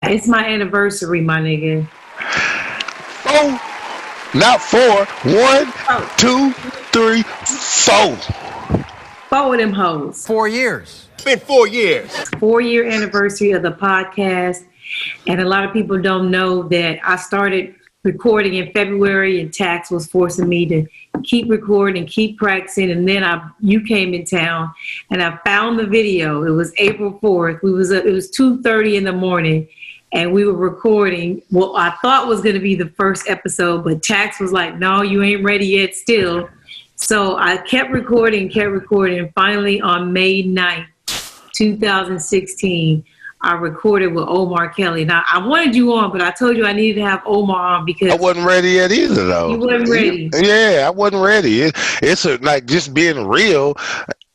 It's my anniversary, my nigga. Oh, not 4. 1, 2, 3, 4. 4 of them hoes. 4 years. It's been 4 years. 4-year anniversary of the podcast. And a lot of people don't know that I started recording in February, and Tax was forcing me to keep recording and keep practicing. And then you came in town, and I found the video. It was April 4th. It was 2:30 in the morning, and we were recording what I thought was going to be the first episode, but Tax was like, "No, you ain't ready yet still." So I kept recording. And finally on May 9th, 2016, I recorded with Omar Kelly. Now, I wanted you on, but I told you I needed to have Omar on because... I wasn't ready yet either, though. You wasn't ready. Yeah, I wasn't ready. It's like just being real,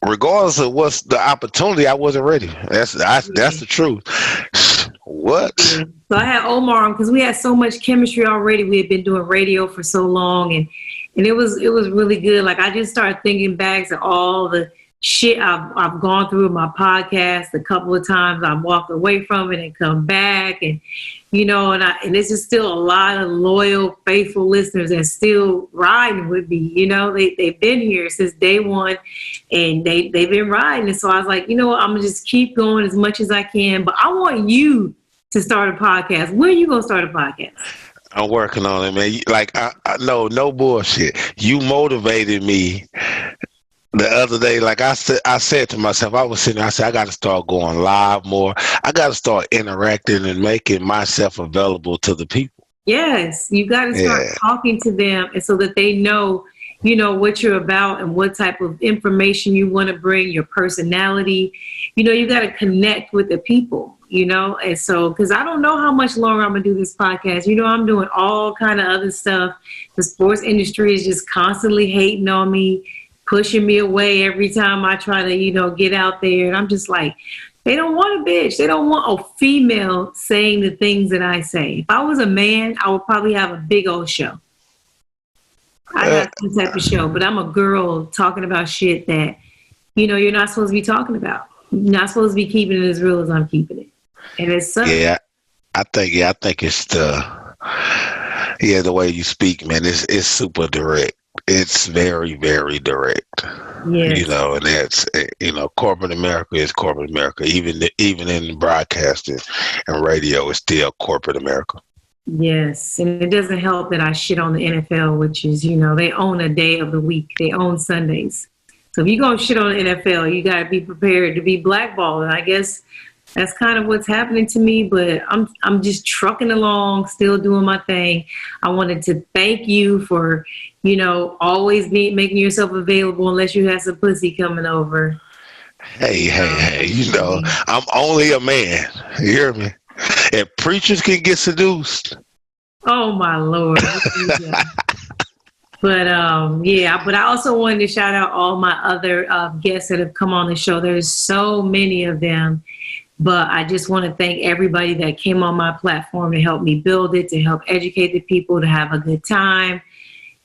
regardless of what's the opportunity, I wasn't ready. That's the truth. What? Yeah. So I had Omar on because we had so much chemistry already. We had been doing radio for so long, and it was really good. Like, I just started thinking back to all the shit I've gone through with my podcast. A couple of times I walked away from it and come back, and and there's just still a lot of loyal, faithful listeners that still riding with me. They've been here since day one, and they've been riding. And so I was like, I'm gonna just keep going as much as I can. But I want you to start a podcast. When are you gonna start a podcast? I'm working on it, man. Like, I know, no bullshit. You motivated me the other day. Like I said to myself, I was sitting there, I said, I got to start going live more. I got to start interacting and making myself available to the people. Yes, you got to start talking to them, and so that they know, what you're about and what type of information you want to bring, your personality. You got to connect with the people. And so, because I don't know how much longer I'm going to do this podcast. I'm doing all kind of other stuff. The sports industry is just constantly hating on me, pushing me away every time I try to, get out there. And I'm just like, they don't want a bitch. They don't want a female saying the things that I say. If I was a man, I would probably have a big old show. I got some type of show, but I'm a girl talking about shit that, you're not supposed to be talking about. You're not supposed to be keeping it as real as I'm keeping it. And it's something. Yeah, I think it's the way you speak, man. It's super direct. It's very, very direct. Yes. And that's, corporate America is corporate America. Even in broadcasting and radio, it's still corporate America. Yes. And it doesn't help that I shit on the NFL, which is, they own a day of the week. They own Sundays. So if you're going to shit on the NFL, you got to be prepared to be blackballed. And I guess that's kind of what's happening to me, but I'm just trucking along, still doing my thing. I wanted to thank you for, always making yourself available unless you have some pussy coming over. Hey, I'm only a man. You hear me? And preachers can get seduced. Oh my Lord. But but I also wanted to shout out all my other guests that have come on the show. There's so many of them. But I just want to thank everybody that came on my platform to help me build it, to help educate the people, to have a good time,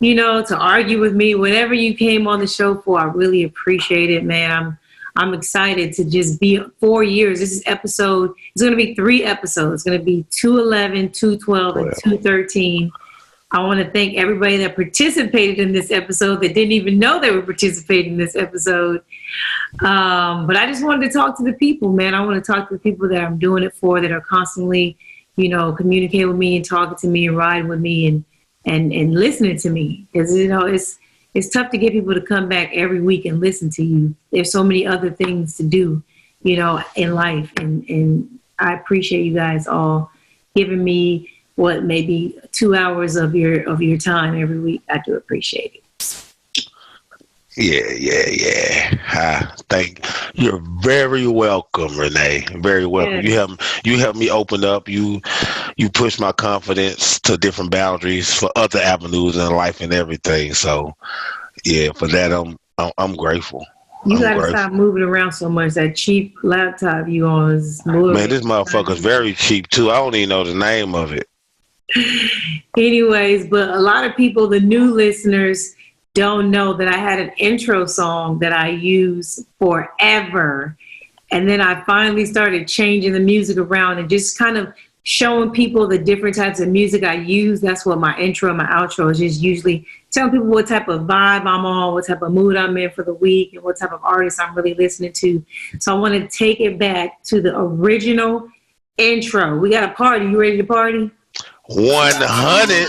to argue with me, whatever you came on the show for. I really appreciate it, man. I'm excited to just be 4 years. This is it's going to be 3 episodes. It's going to be 211, 212, and 213. I want to thank everybody that participated in this episode that didn't even know they were participating in this episode. But I just wanted to talk to the people, man. I want to talk to the people that I'm doing it for, that are constantly, communicating with me and talking to me and riding with me and listening to me. Because, it's tough to get people to come back every week and listen to you. There's so many other things to do, in life. And I appreciate you guys all giving me maybe 2 hours of your time every week. I do appreciate it. Yeah. You're very welcome, Renee. Very welcome. Yes. You help me open up. You push my confidence to different boundaries for other avenues in life and everything. So, yeah, for that I'm grateful. You gotta stop moving around so much. That cheap laptop you on is man. This motherfucker's very cheap too. I don't even know the name of it. Anyways, but a lot of people, the new listeners, don't know that I had an intro song that I used forever. And then I finally started changing the music around and just kind of showing people the different types of music I use. That's what my intro and my outro is, just usually telling people what type of vibe I'm on, what type of mood I'm in for the week, and what type of artist I'm really listening to. So I want to take it back to the original intro. We got a party. You ready to party? 100.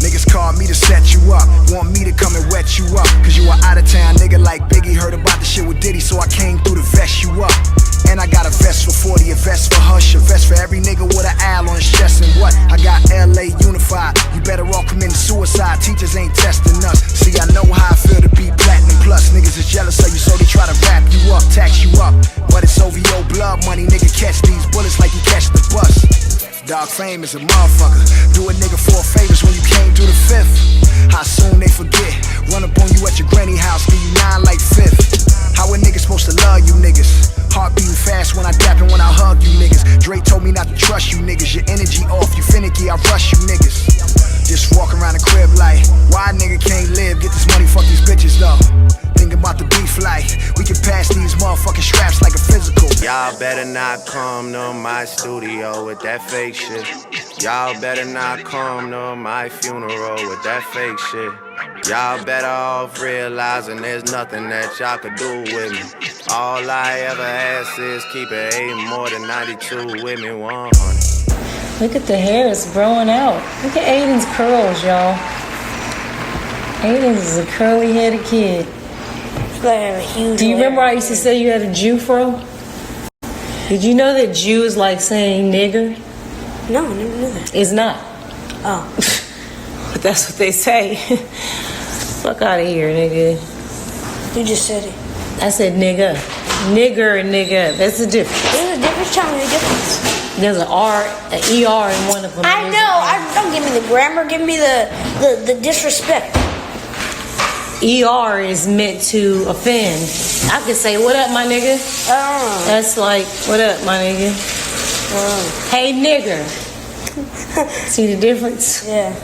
Niggas call me to set you up, want me to come and wet you up, cause you are out of town nigga like Biggie. Heard about the shit with Diddy, so I came through to vest you up. And I got a vest for 40, a vest for Hush, a vest for every nigga with an owl on his chest. And what? I got LA unified, you better all commit suicide, teachers ain't testing us. See, I know how I feel to be platinum plus. Niggas is jealous of you, so they try to wrap you up, tax you up. But it's over your blood money, nigga, catch these bullets like you catch the bus. Dog fame is a motherfucker. Do a nigga 4 favors when you came through the 5th. How soon they forget? Run up on you at your granny house, give you 9 like 5th. How a nigga supposed to love you niggas? Heart beating fast when I dap and when I hug you niggas. Dre told me not to trust you niggas. Your energy off, you finicky, I rush you niggas. Just walk around the crib like, why a nigga can't live? Get this money, fuck these bitches though. Thinking about the beef like, we can pass these motherfucking straps like a physical. Y'all better not come to my studio with that fake shit. Y'all better not come to my funeral with that fake shit. Y'all better off realizing there's nothing that y'all could do with me. All I ever ask is keep it 8 more than 92 with me 100. Look at the hair, it's growing out. Look at Aiden's curls, y'all. Aiden is a curly-headed kid. Do you remember I used to say you had a Jew fro? Did you know that Jew is like saying nigger? No, I never knew that. It's not. Oh. But that's what they say. Fuck out of here, nigga. You just said it. I said nigga. Nigger and nigga. That's the difference. There's a difference. Tell me the difference. There's an R, an ER in one of them. I know. Don't give me the grammar. Give me the disrespect. ER is meant to offend. I could say, what up, my nigga? Oh. That's like, what up, my nigga? Oh. Hey, nigger. See the difference? Yeah.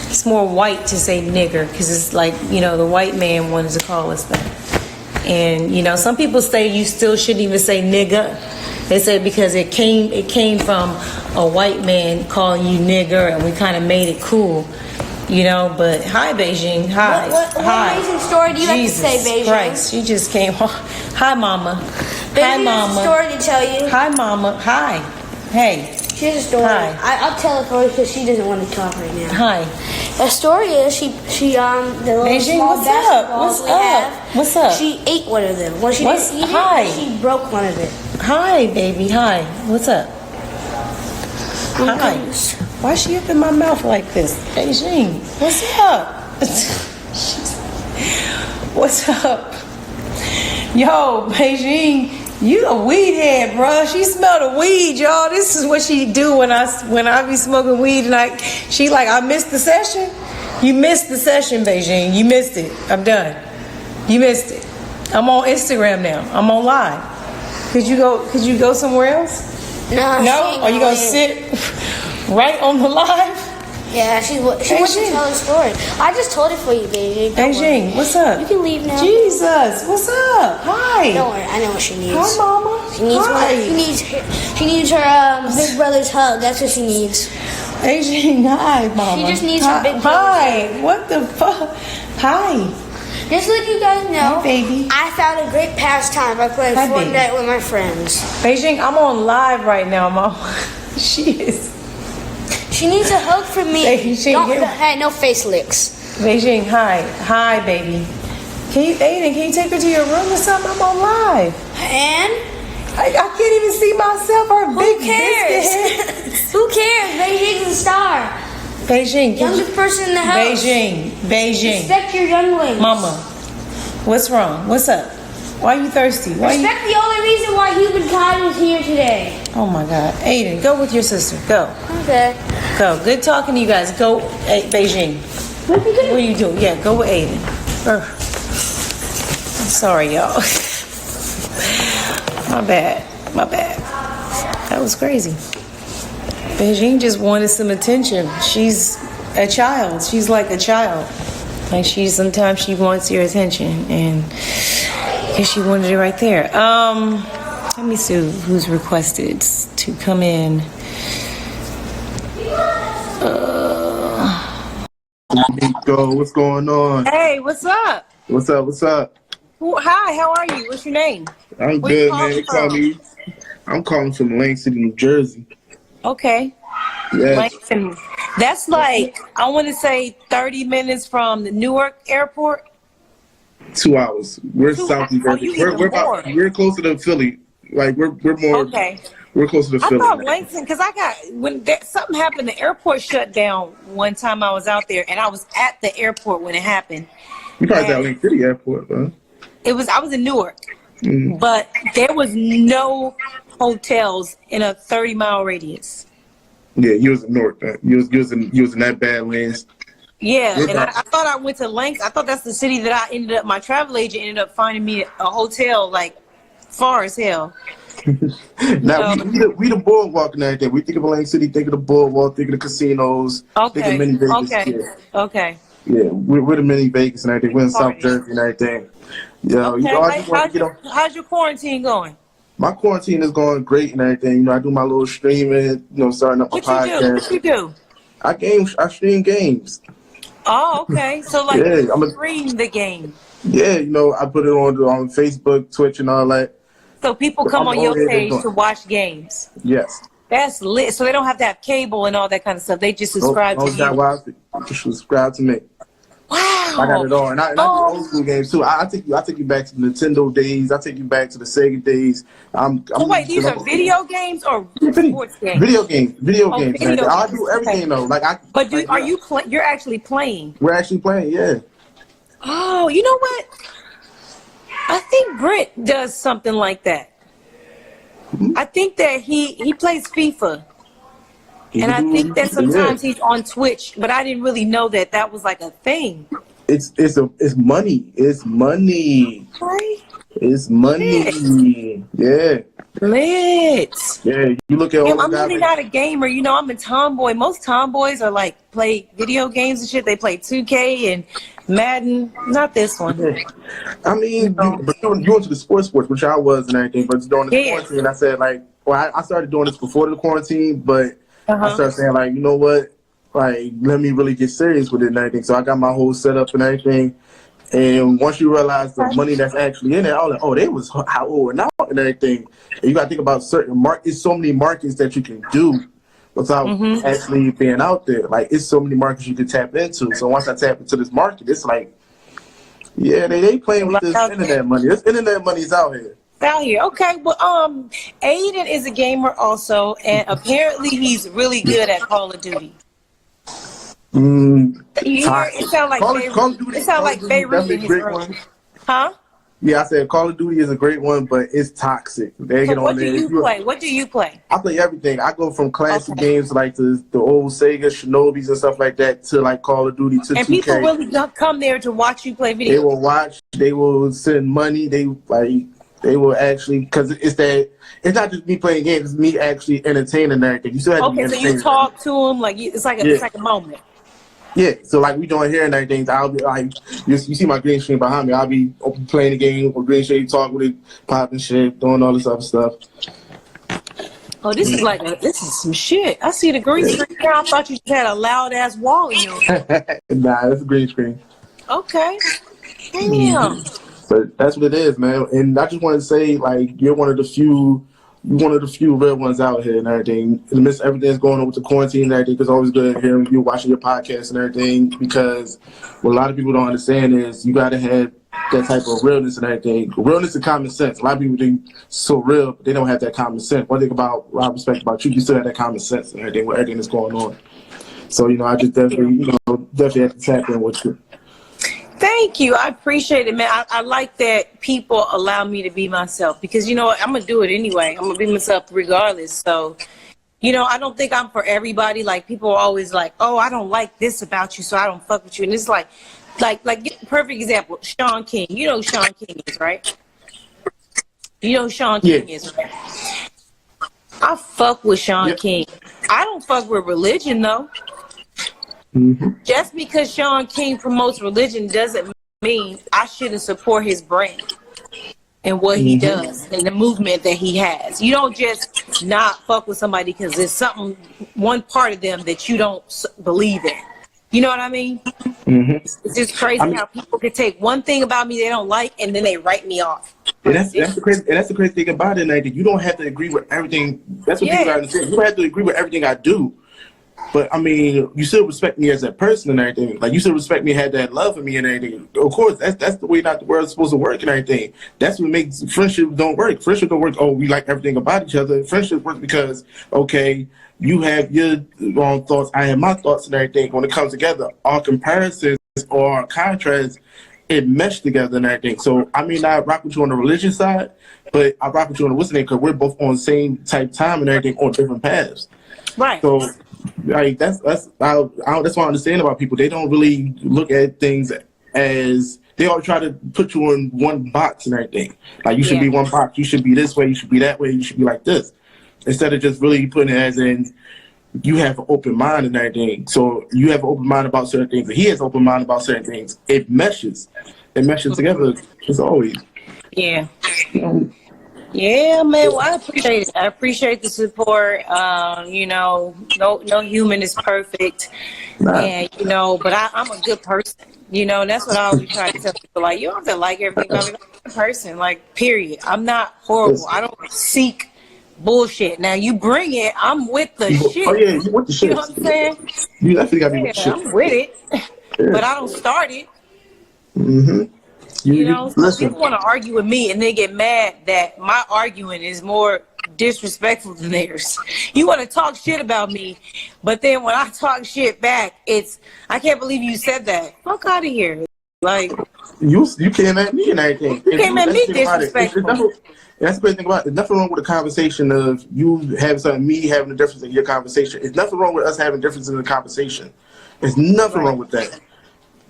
It's more white to say nigger because it's like, you know, the white man wanted to call us that. And, you know, some people say you still shouldn't even say nigga. They say because it came from a white man calling you nigger and we kind of made it cool. You know, but hi, Beijing. Hi. What amazing story do you Jesus have to say, Beijing? Christ, you just came home. Hi, Mama. Beijing Hi, Mama. has a story to tell you. Hi, Mama. Hi. Hey. She has a story. Hi. I'll tell it for her because she doesn't want to talk right now. Hi. The story is the little Beijing, small what's up? basketballs What's we up? have. What's up? She ate one of them. When she didn't eat it, she broke one of it. Hi, baby. Hi. What's up? Hi. Why is she up in my mouth like this? Beijing, what's up? What's up? Yo, Beijing, you a weed head, bro. She smelled the weed, y'all. This is what she do when I be smoking weed and she like, I missed the session. You missed the session, Beijing. You missed it. I'm done. You missed it. I'm on Instagram now. I'm on live. Could you go somewhere else? No. Are you gonna sit right on the live? Yeah, she wants to tell a story. I just told it for you, baby. Beijing, what's up? You can leave now. Jesus, what's up? Hi. Don't worry, I know what she needs. Hi, Mama. She needs her big brother's hug. That's what she needs. Beijing, hi, Mama. She just needs her big brother's hug. What the fuck? Hi. Just to let you guys know, hi, baby. I found a great pastime by playing Fortnite with my friends. Beijing, I'm on live right now, Mama. She is. She needs a hug from me. Hey, no face licks. Beijing, hi. Hi, baby. Aiden, can you take her to your room or something? I'm on live. And? I can't even see myself. Our Who big cares? Who cares? Beijing's a star. Beijing. Youngest person in the house. Beijing. Respect your younglings. Mama, what's wrong? What's up? Why are you thirsty? Respect the only reason why humankind is here today. Oh my God. Aiden, go with your sister. Go. Okay. Go. Good talking to you guys. Go, Beijing. What are you doing? Yeah, go with Aiden. I'm sorry, y'all. My bad. That was crazy. Beijing just wanted some attention. She's a child. She's like a child. Like sometimes she wants your attention, and I guess she wanted it right there. Let me see who's requested to come in. Miko, what's going on? Hey, what's up? What's up? Hi, how are you? What's your name? I'm Where good, man. you calling from? I'm calling from Lane City, New Jersey. Okay. Yeah. Langston. That's like, I want to say 30 minutes from the Newark airport. 2 hours. We're southeast. We're closer to Philly. Like we're more. Okay. We're closer to Philly. I thought Langston, because something happened, the airport shut down one time I was out there, and I was at the airport when it happened. You probably at Lane City Airport, huh? I was in Newark, but there was no hotels in a 30-mile radius. Yeah, you was in Newark. You was in that Badlands. Yeah, and I thought I went to Langston. I thought that's the city that my travel agent ended up finding me a hotel like far as hell. Now we the boardwalk and everything. We think of Lane City, think of the boardwalk, think of the casinos, think of mini Vegas. Okay. Yeah, we're the mini Vegas and everything. We're in South Jersey and everything. Yeah, okay. I just want to get on. How's your quarantine going? My quarantine is going great and everything. I do my little streaming. Starting up my podcast. What you do? I stream games. Oh, okay. So like, you stream the game. Yeah, I put it on Facebook, Twitch, and all that. So people come on your page to watch games. Yes. That's lit. So they don't have to have cable and all that kind of stuff. They just subscribe to you. Just subscribe to me. Wow. I got it all. And I do old school games too. I take you back to the Nintendo days. I take you back to the Sega days. Wait, these are video games or sports games? Video games. I do everything though. You're actually playing? We're actually playing, yeah. Oh, you know what? I think Britt does something like that. I think that he plays FIFA. And I think that sometimes he's on Twitch, but I didn't really know that was like a thing. It's money. It's money. Right? It's money. Yeah. Lit. Yeah, you look at all I'm really not a gamer. I'm a tomboy. Most tomboys are like play video games and shit. They play 2K and Madden. Not this one. I mean, you went to the sports, which I was and everything, but during the quarantine, I said I started doing this before the quarantine, but I started saying you know what? Let me really get serious with it and everything. So I got my whole setup and everything. And once you realize the money that's actually in it, I was like, they was how old and out and everything. And you got to think about certain markets. So many markets that you can do without actually being out there. It's so many markets you can tap into. So once I tap into this market, it's they playing with this internet money. This internet money is out here. Out here, okay. Well, Aiden is a gamer also, and apparently he's really good at Call of Duty. It sounds like Beirut in his room. Huh? Yeah, I said Call of Duty is a great one, but it's toxic. What do you play? I play everything. I go from classic games like the old Sega Shinobis and stuff like that to Call of Duty to 2K. And people really come there to watch you play video. They will watch. They will send money. They will actually, because it's not just me playing games. It's me actually entertaining everything. You still have to be entertaining. So you talk to them it's like a moment. Yeah, so we doing here and everything. I'll be you see my green screen behind me. I'll be playing the game or green screen, talking with it, popping shit, doing all this other stuff. Oh, this is some shit. I see the green screen now. I thought you just had a loud ass wall in your Nah, it's a green screen. Okay. Damn. But that's what it is, man. And I just wanted to say, you're one of the few real ones out here and everything. In the midst of everything that's going on with the quarantine and everything, it's always good hearing you watching your podcast and everything, because what a lot of people don't understand is you got to have that type of realness and everything. Realness and common sense. A lot of people think so real, but they don't have that common sense. One thing what I respect about you still have that common sense and everything with everything that's going on. So, I just definitely have to tap in with you. Thank you. I appreciate it, man. I like that people allow me to be myself, because I'm going to do it anyway. I'm going to be myself regardless. So, I don't think I'm for everybody. People are always like, oh, I don't like this about you, so I don't fuck with you. And it's like perfect example, Sean King. You know who Sean King is, right? You know who Sean King is, right? I fuck with Sean King. I don't fuck with religion, though. Mm-hmm. Just because Sean King promotes religion doesn't mean I shouldn't support his brand. and what he does and the movement that he has. You don't just not fuck with somebody because there's something, one part of them that you don't believe in. You know what I mean? It's just crazy how people can take one thing about me they don't like and then they write me off. And that's the crazy thing about it, that you don't have to agree with everything. That's what people gotta understand. You don't have to agree with everything I do. But I mean, you still respect me as a person and everything. Like, you still respect me, had that love for me and everything. Of course, that's the way not the world's supposed to work and everything. That's what makes friendship don't work. Friendship don't work. Oh, we like everything about each other. Friendship works because, okay, you have your own thoughts, I have my thoughts and everything. When it comes together, our comparisons or our contrasts, it mesh together and everything. So I mean, I rock with you on the religious side, but I rock with you on the what's name, because we're both on the same type time and everything on different paths. Right. So like that's what I understand about people. They don't really look at things as, they all try to put you in one box and everything. Like, you should be one box. You should be this way. You should be that way. You should be like this. Instead of just really putting it as in, you have an open mind and everything. So you have an open mind about certain things, and he has an open mind about certain things. It meshes. It meshes together as always. Yeah. Yeah, man. Well, I appreciate it. I appreciate the support. You know, no human is perfect, and you know, but I'm a good person. You know, and that's what I always try to tell people. Like, you don't have to like everything about me. I'm a good person. Like, period. I'm not horrible. I don't seek bullshit. Now you bring it, I'm with the shit. Oh yeah, you with the shit. You know what I'm saying? You definitely gotta be with the shit. I'm with it, but I don't start it. You know, so people want to argue with me and they get mad that my arguing is more disrespectful than theirs. You want to talk shit about me, but then when I talk shit back, it's, I can't believe you said that. Fuck out of here. Like, you came at me and everything. You came at me disrespectful. That's the great thing about it. There's nothing wrong with the conversation of you having something, me having a difference in your conversation. There's nothing wrong with us having a difference in the conversation. There's nothing wrong with that.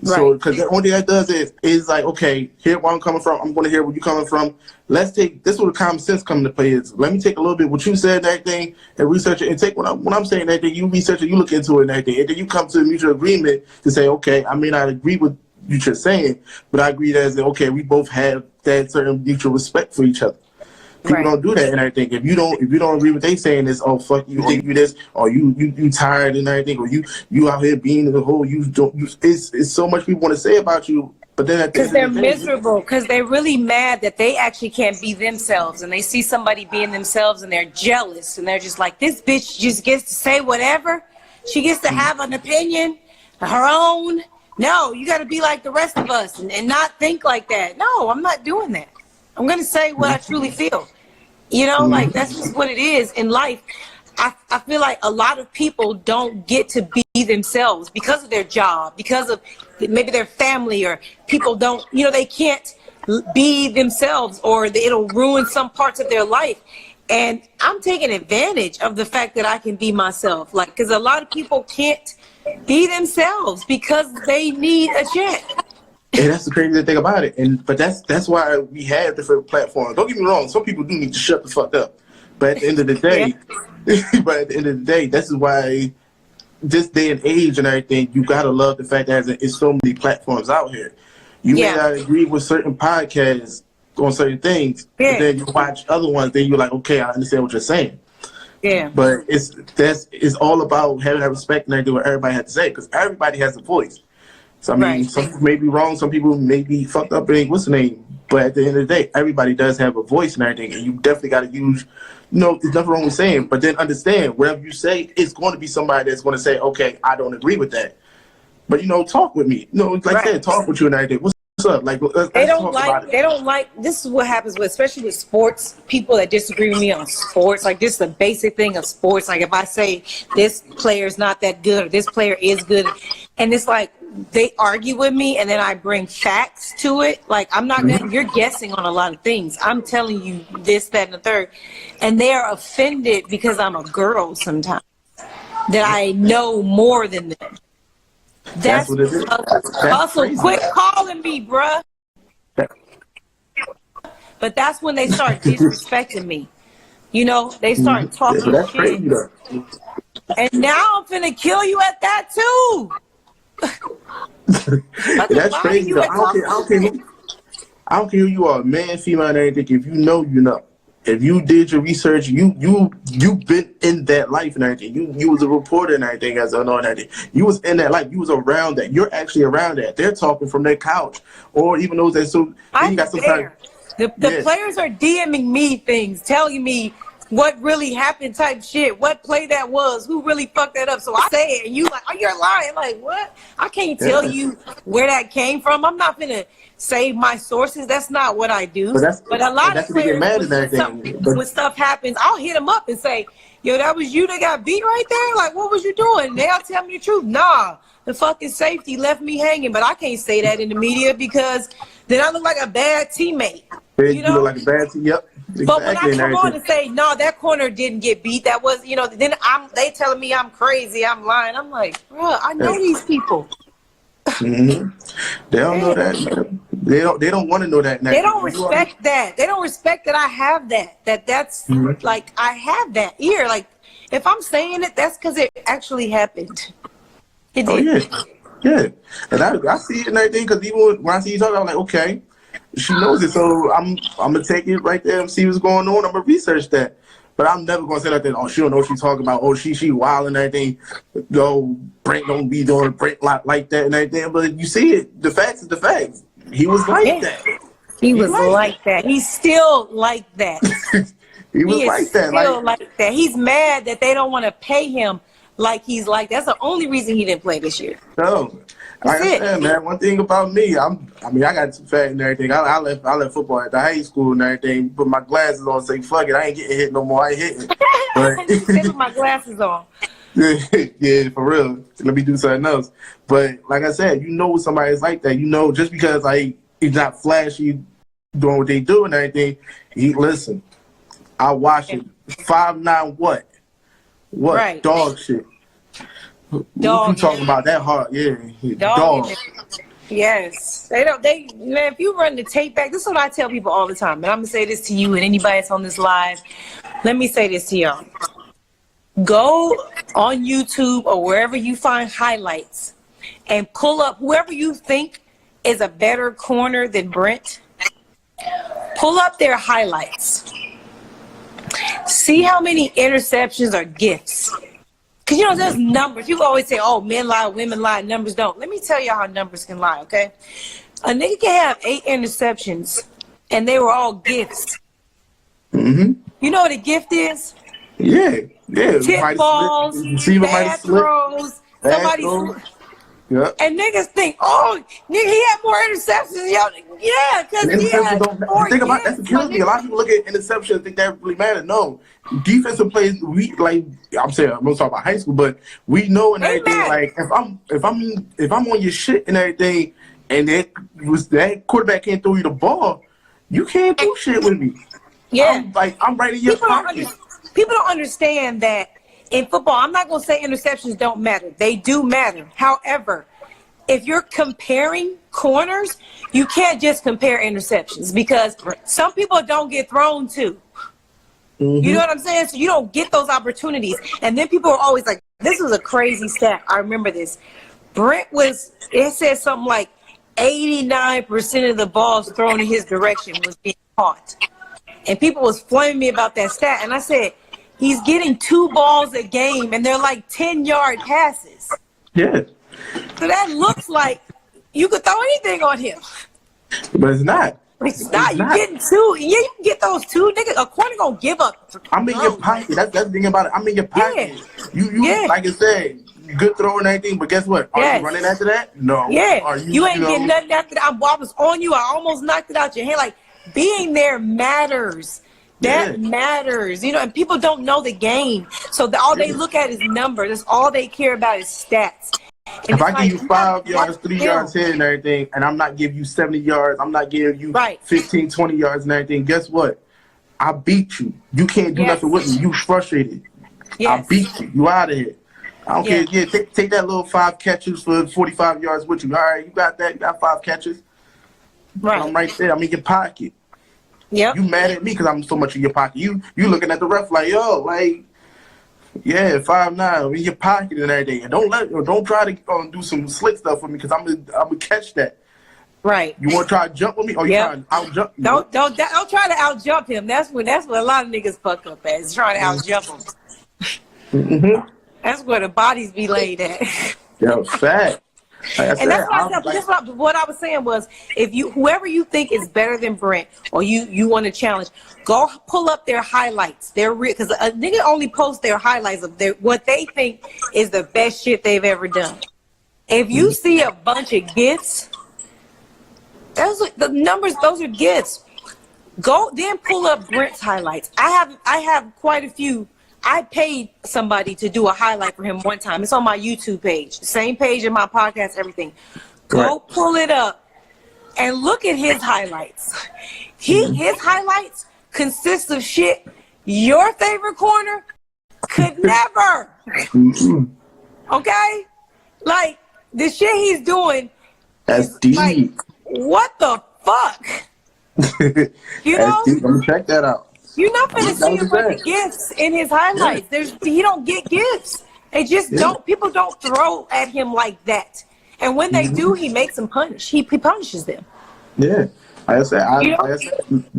So, because the only thing that does is like, okay, here where I'm coming from, I'm going to hear where you're coming from. Let's take, this is where the common sense comes into play is, let me take a little bit what you said and everything and research it, and take what I'm saying and everything, you research it, you look into it and everything, and then you come to a mutual agreement to say, okay, I may not agree with what you're saying, but I agree that, okay, we both have that certain mutual respect for each other. People don't do that and everything. If you don't agree with they saying is, oh fuck you, think you this, or you tired and everything, or you out here being in the hole, it's so much people want to say about you, but then at the because they're miserable, because they're really mad that they actually can't be themselves, and they see somebody being themselves and they're jealous, and they're just like, this bitch just gets to say whatever, she gets to have an opinion, her own. No, you got to be like the rest of us and not think like that. No, I'm not doing that. I'm going to say what I truly feel. You know, like, that's just what it is in life. I feel like a lot of people don't get to be themselves because of their job, because of maybe their family, or people don't, you know, they can't be themselves, or it'll ruin some parts of their life. And I'm taking advantage of the fact that I can be myself. Like, because a lot of people can't be themselves because they need a check. And that's the crazy thing about it. But that's why we have different platforms. Don't get me wrong, some people do need to shut the fuck up. But at the end of the day, this is why this day and age and everything, you gotta love the fact that there's so many platforms out here. You may not agree with certain podcasts on certain things, but then you watch other ones, then you're like, okay, I understand what you're saying. Yeah. But it's all about having that respect and everything what everybody has to say, because everybody has a voice. So I mean, some people may be wrong, some people may be fucked up, and what's the name? But at the end of the day, everybody does have a voice and everything, and you definitely got to use, there's nothing wrong with saying, but then understand, whatever you say, it's going to be somebody that's going to say, okay, I don't agree with that. But, talk with me. Like I said, talk with you and everything. What's up? Like, they don't like, this is what happens with, especially with sports, people that disagree with me on sports. Like, this is the basic thing of sports. Like, if I say this player is not that good, or this player is good, and it's like, they argue with me, and then I bring facts to it. Like, I'm not gonna, you're guessing on a lot of things. I'm telling you this, that, and the third. And they are offended because I'm a girl sometimes, that I know more than them. That's what it is. Hustle, quit calling me, bruh. But that's when they start disrespecting me. They start talking shit. And now I'm finna kill you at that too. That's crazy. I I don't care who you are, man, female, and everything. If you know, you know. If you did your research, you've been in that life and everything. You was a reporter and everything as I know and everything. You was in that life. You was around that. You're actually around that. They're talking from their couch, or even those that so. I'm there. The players are DMing me things, telling me what really happened, type shit, what play that was, who really fucked that up. So I say it, and you like, oh, you're lying. Like, what? I can't tell you where that came from. I'm not gonna save my sources. That's not what I do. But a lot of players, when stuff happens, I'll hit them up and say, yo, that was you that got beat right there? Like, what was you doing? They'll tell me the truth. Nah, the fucking safety left me hanging. But I can't say that in the media because then I look like a bad teammate. You know? Look like a bad teammate. Yep. Exactly. But when I come on and say, no, that corner didn't get beat, that was, you know, then they telling me I'm crazy, I'm lying. I'm like, bro, I know these people. Mm-hmm. They don't know that. They don't want to know that. They don't respect that. They don't respect that I have that. That's like I have that ear. Like if I'm saying it, that's because it actually happened. It did. Oh yeah. And I see it and everything because even when I see you talking, I'm like, okay, she knows it, so I'm gonna take it right there and see what's going on. I'm gonna research that. But I'm never gonna say that. Oh, she don't know what she's talking about. Oh, she wild and everything. Yo, Brent don't be doing Brent like that and everything. But you see it. The facts is the facts. He was like that. He was like that. He's still like that. He was like that. Still like that. He's mad that they don't want to pay him like he's like. That's the only reason he didn't play this year. No. Like I said, man, one thing about me, I got too fat and everything. I left football at the high school and everything. Put my glasses on, say fuck it, I ain't getting hit no more. I ain't hitting. Put my glasses on. Yeah, for real. Let me do something else. But like I said, you know somebody's like that. You know, just because he's not flashy, doing what they do and everything. Listen, I watch it. 5'9", what? Right. Dog shit. Dog. You talking about that hard? Yeah, dog. Yes, man, if you run the tape back, this is what I tell people all the time, and I'm gonna say this to you and anybody that's on this live. Let me say this to y'all: go on YouTube or wherever you find highlights, and pull up whoever you think is a better corner than Brent. Pull up their highlights. See how many interceptions or gifts. Because, you know, there's numbers. You always say, oh, men lie, women lie, numbers don't. Let me tell you how numbers can lie, okay? A nigga can have 8 interceptions, and they were all gifts. Mm-hmm. You know what a gift is? Yeah. Tip balls, bad throws, somebody... Yeah. And niggas think, oh, nigga, he had more interceptions. Yeah, because he had more think about that's what kills me. A lot of people look at interceptions and think that really matters. No, defensive plays. I'm gonna talk about high school, but we know and everything. Like if I'm on your shit and everything, and that quarterback can't throw you the ball, you can't do shit with me. Yeah, I'm right in your pocket. People don't understand that. In football, I'm not going to say interceptions don't matter. They do matter. However, if you're comparing corners, you can't just compare interceptions because some people don't get thrown to. Mm-hmm. You know what I'm saying? So you don't get those opportunities. And then people are always like, this is a crazy stat. I remember this. It said something like 89% of the balls thrown in his direction was being caught. And people was flaming me about that stat. And I said, he's getting 2 balls a game, and they're like 10-yard passes. Yeah. So that looks like you could throw anything on him. But it's not. It's not. You're getting 2. Yeah, you can get those 2. Nigga, a corner gonna give up. I'm in your pocket. That's the thing about it. I'm in your pocket. Yeah. Like I said, good throw and everything, but guess what? Are you running after that? No. Yeah. You ain't getting nothing after that. I was on you. I almost knocked it out your hand. Like, being there matters. That matters, you know, and people don't know the game. So all they look at is numbers. That's all they care about is stats. And if I give you 5 yards, 3 yards here and everything, and I'm not giving you 70 yards, I'm not giving you 15, 20 yards and everything, guess what? I beat you. You can't do nothing with me. You frustrated. I beat you. You out of here. I don't care. Yeah, take that little 5 catches for 45 yards with you. All right, you got that. You got 5 catches. Right. I'm right there. I'm in your pocket. Yep. You mad at me because I'm so much in your pocket. You looking at the ref like, yo, like, 5'9", in your pocket and everything. And don't try to do some slick stuff for me because I'm gonna catch that. Right. You want to try to jump with me, or you trying to out jump me? Don't try to out jump him. That's what a lot of niggas fuck up at. Is trying to out jump him. Mm-hmm. That's where the bodies be laid at. Yo, fat. Like and that's what I was saying was, if whoever you think is better than Brent, or you want to challenge, go pull up their highlights. They're real, because a nigga only posts their highlights of what they think is the best shit they've ever done. If you see a bunch of gifts, those are gifts. Go then pull up Brent's highlights. I have quite a few. I paid somebody to do a highlight for him one time. It's on my YouTube page. Same page in my podcast, everything. Go pull it up and look at his highlights. His highlights consist of shit your favorite corner could never. Okay? Like, the shit he's doing. That's deep. Like, what the fuck? You know? Deep. Let me check that out. You're not gonna see a bunch of gifts in his highlights. He don't get gifts. They just don't. People don't throw at him like that. And when they do, he makes them punish. He punishes them. Yeah, like I said,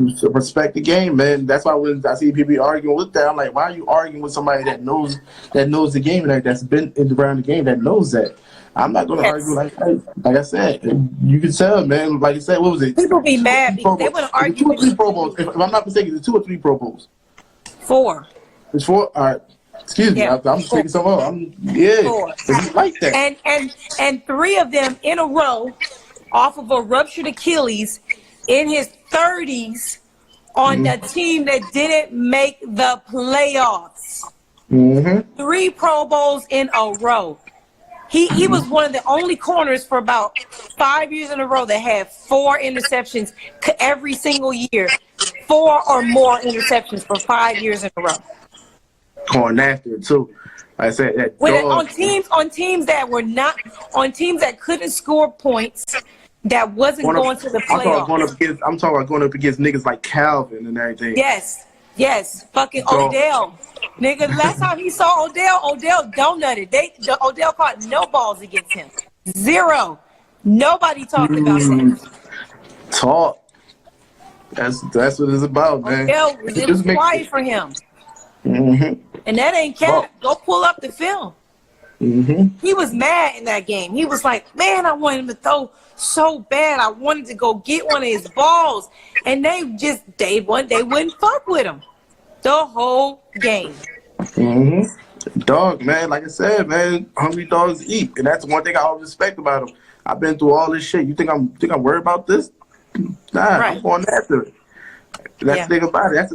respect the game, man. That's why when I see people arguing with that, I'm like, why are you arguing with somebody that knows the game, like that's been around the game, that knows that? I'm not gonna argue like I said. You can tell, man. Like I said, what was it? People be mad because they want to argue. 2 or 3 Pro Bowls. If I'm not mistaken, it's 2 or 3 Pro Bowls. 4. It's 4. All right. Excuse me. I'm taking some off. 4. Like that. And 3 of them in a row, off of a ruptured Achilles, in his 30s, on the team that didn't make the playoffs. 3 Pro Bowls in a row. He was one of the only corners for about 5 years in a row that had 4 interceptions every single year. 4 or more interceptions for 5 years in a row. Going after it too. Like I said, that on teams that couldn't score points, that wasn't going to the playoffs. I'm talking about going up against niggas like Calvin and everything. Yes, fucking Odell. Nigga, last time he saw Odell donutted. Odell caught no balls against him. 0. Nobody talked about that. Talk. That's what it's about, man. It was quiet for him. And that ain't cap. Go pull up the film. He was mad in that game. He was like, man, I wanted him to throw so bad. I wanted to go get one of his balls. And they wouldn't fuck with him the whole game. Dog, man, like I said, man, hungry dogs eat. And that's one thing I always respect about him. I've been through all this shit. You think I'm worried about this? Nah, I'm going after it. That's the thing about it. That's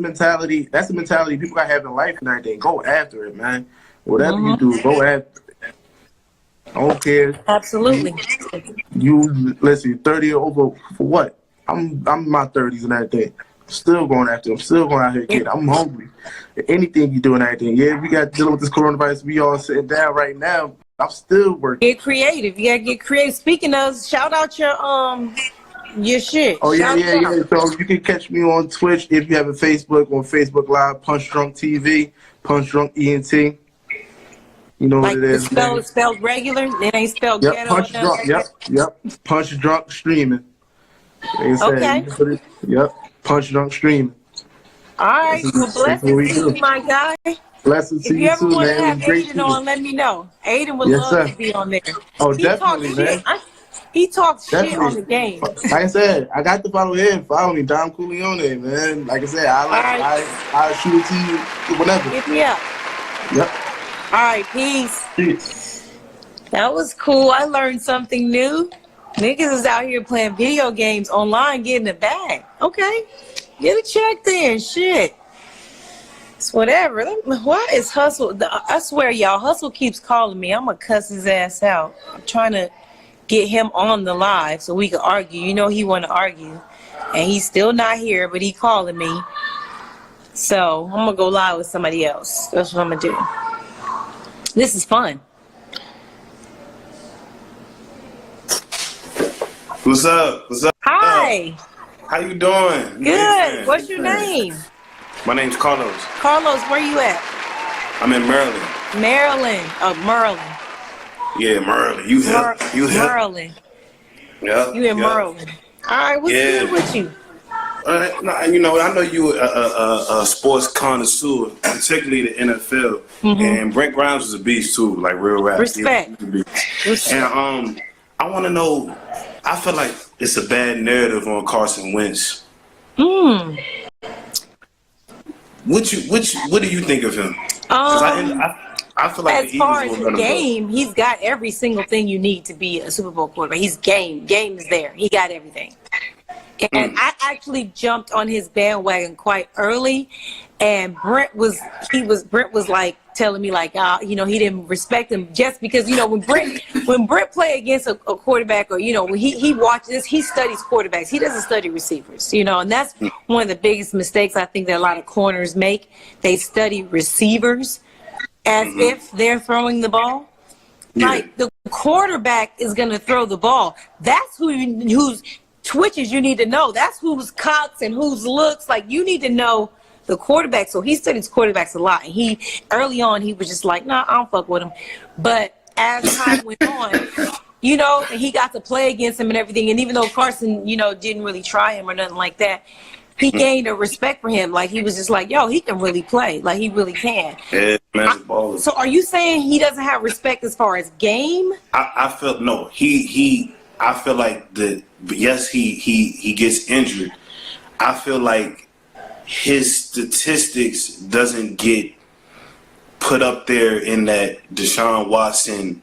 the mentality people gotta have in life and everything. Go after it, man. Whatever you do, go after it. I don't care. Absolutely. You listen, 30 over for what? I'm in my 30s and everything. Still going after it. I'm still going out here, kid. I'm hungry. Anything you do and everything. Yeah, we got dealing with this coronavirus. We all sitting down right now. I'm still working. Get creative. You gotta get creative. Speaking of, shout out your shit. Oh yeah. So you can catch me on Twitch if you have a Facebook, on Facebook Live, Punch Drunk TV, Punch Drunk ENT. You know like what it is. Spelled regular. It ain't spelled ghetto. Punch Drunk. Yep. Punch Drunk streaming. Okay. Yep. Punch Drunk streaming. All right. Well, blessings to you, my guy. Blessings to you too, man. If you ever want to have Aiden on, let me know. Aiden would love to be on there. Oh, definitely, man. He talks shit on the game. Like I said, I got to follow him. Follow me, Dom Coolione, man. Like I said, I'll shoot it to you whenever. Hit me up. Yep. All right, peace. That was cool. I learned something new. Niggas is out here playing video games online, getting a bag. Okay. Get a check then. Shit. It's whatever. Why is Hustle? I swear, y'all, Hustle keeps calling me. I'm going to cuss his ass out. I'm trying to get him on the live so we can argue. You know he want to argue. And he's still not here, but he calling me. So I'm going to go live with somebody else. That's what I'm going to do. This is fun. What's up? Hi. How you doing? Good. What's your name? My name's Carlos. Carlos, where you at? I'm in Maryland. Maryland. Oh, Maryland. Yeah, Maryland. You help. Maryland. Yeah. You in Maryland. All right, what's good with you? You know, I know you a sports connoisseur, particularly the NFL. And Brent Grimes was a beast too, like real rap. Respect. And I want to know. I feel like it's a bad narrative on Carson Wentz. What do you think of him? I feel like as far as the game, he's got every single thing you need to be a Super Bowl quarterback. He's game. Game is there. He got everything. And I actually jumped on his bandwagon quite early, and Brent was like telling me like, you know, he didn't respect him just because, you know, when Brent play against a quarterback, or, you know, when he watches, he studies quarterbacks. He doesn't study receivers, you know, and that's one of the biggest mistakes I think that a lot of corners make. They study receivers as if they're throwing the ball. Like, the quarterback is going to throw the ball. That's whose twitches you need to know. That's who's cocks and whose looks. Like, you need to know the quarterback. So he studies quarterbacks a lot. And early on, he was just like, nah, I don't fuck with him. But as time went on, you know, and he got to play against him and everything. And even though Carson, you know, didn't really try him or nothing like that, he gained a respect for him. Like, he was just like, yo, he can really play. Like, he really can. Yeah, magic baller. So are you saying he doesn't have respect as far as game? I felt no. I feel like yes, he gets injured. I feel like his statistics doesn't get put up there in that Deshaun Watson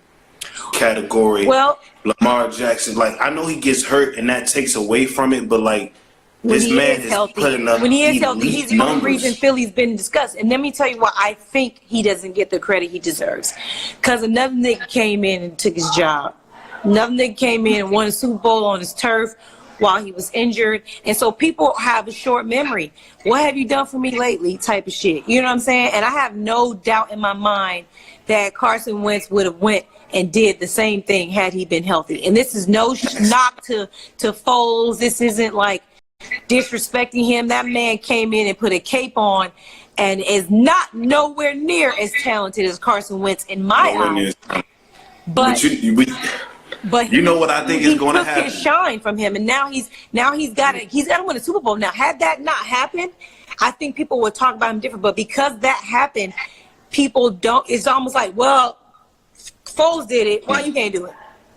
category. Well, Lamar Jackson, like, I know he gets hurt and that takes away from it, but like, this man is putting up when he is healthy, he's the only numbers. reason Philly's been discussed. And let me tell you why I think he doesn't get the credit he deserves. Because another nigga came in and took his job. Another nigga came in and won a Super Bowl on his turf while he was injured. And so people have a short memory. What have you done for me lately type of shit. You know what I'm saying? And I have no doubt in my mind that Carson Wentz would have went and did the same thing had he been healthy. And this is no knock to Foles. This isn't like disrespecting him. That man came in and put a cape on and is not nowhere near as talented as Carson Wentz in my eyes. But you know what I think is going to happen? He took his shine from him, and now he's got to win a Super Bowl. Now, had that not happened, I think people would talk about him different. But because that happened, people don't. It's almost like, well, Foles did it. Why you can't do it?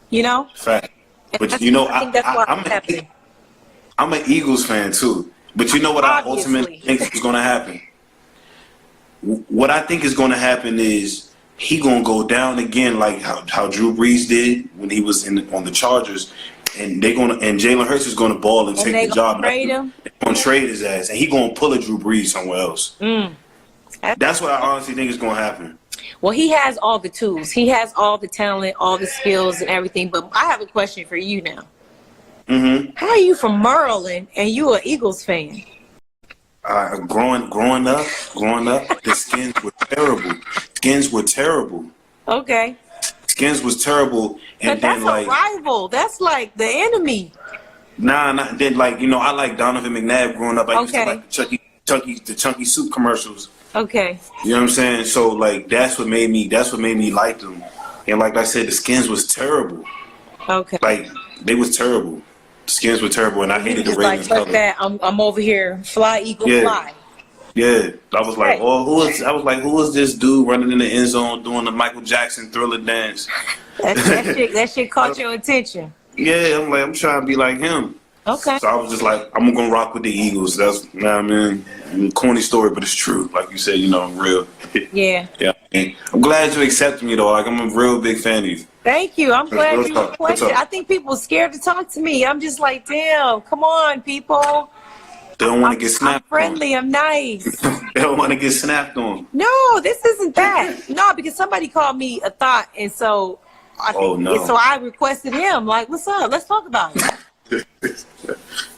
You know. Fact. But you know, I think that's why it's happening. I'm an Eagles fan too. But you know what I ultimately think is going to happen? What I think is going to happen is he gonna go down again, like how Drew Brees did when he was on the Chargers, and Jalen Hurts is gonna ball and take the job. Trade him. They're gonna trade his ass, and he gonna pull a Drew Brees somewhere else. That's what I honestly think is gonna happen. Well, he has all the tools. He has all the talent, all the skills, and everything. But I have a question for you now. How are you from Maryland and you an Eagles fan? Growing up, the skins were terrible. Okay. Skins was terrible, and but that's then like a rival. That's like the enemy. Then like, you know, I like Donovan McNabb growing up. I used to like the Chunky Soup commercials. Okay. You know what I'm saying? So like that's what made me like them. And like I said, the skins was terrible. Okay. Like they was terrible. The skins were terrible, and I hated the Ravens color. Like that. I'm over here, fly eagle fly. Yeah, I was like, who was this dude running in the end zone doing the Michael Jackson Thriller dance? That shit caught your attention. Yeah, I'm trying to be like him. Okay. So I was just like, I'm gonna rock with the Eagles. That's, you know what I mean, corny story, but it's true. Like you said, you know, I'm real. Yeah. Yeah. I'm glad you accepted me though. Like, I'm a real big fan of you. Thank you. I'm glad you requested. I think people are scared to talk to me. I'm just like, damn, come on, people. They don't want to get snapped I'm friendly. I'm nice. They don't want to get snapped on. No, this isn't that. No, because somebody called me a thought, and so so I requested him. Like, what's up? Let's talk about it.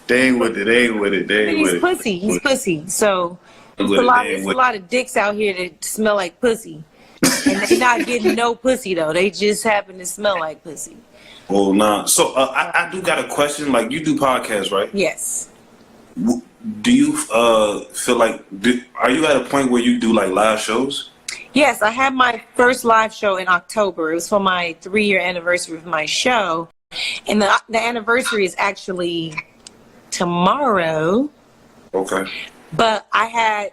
They ain't with it. He's pussy. He's pussy. So there's a lot of dicks out here that smell like pussy, and they're not getting no pussy though. They just happen to smell like pussy. Oh nah. So I do got a question. Like, you do podcasts, right? Yes. Do you feel like are you at a point where you do like live shows? Yes, I had my first live show in October. It was for my 3-year anniversary of my show. And the anniversary is actually tomorrow. Okay. But I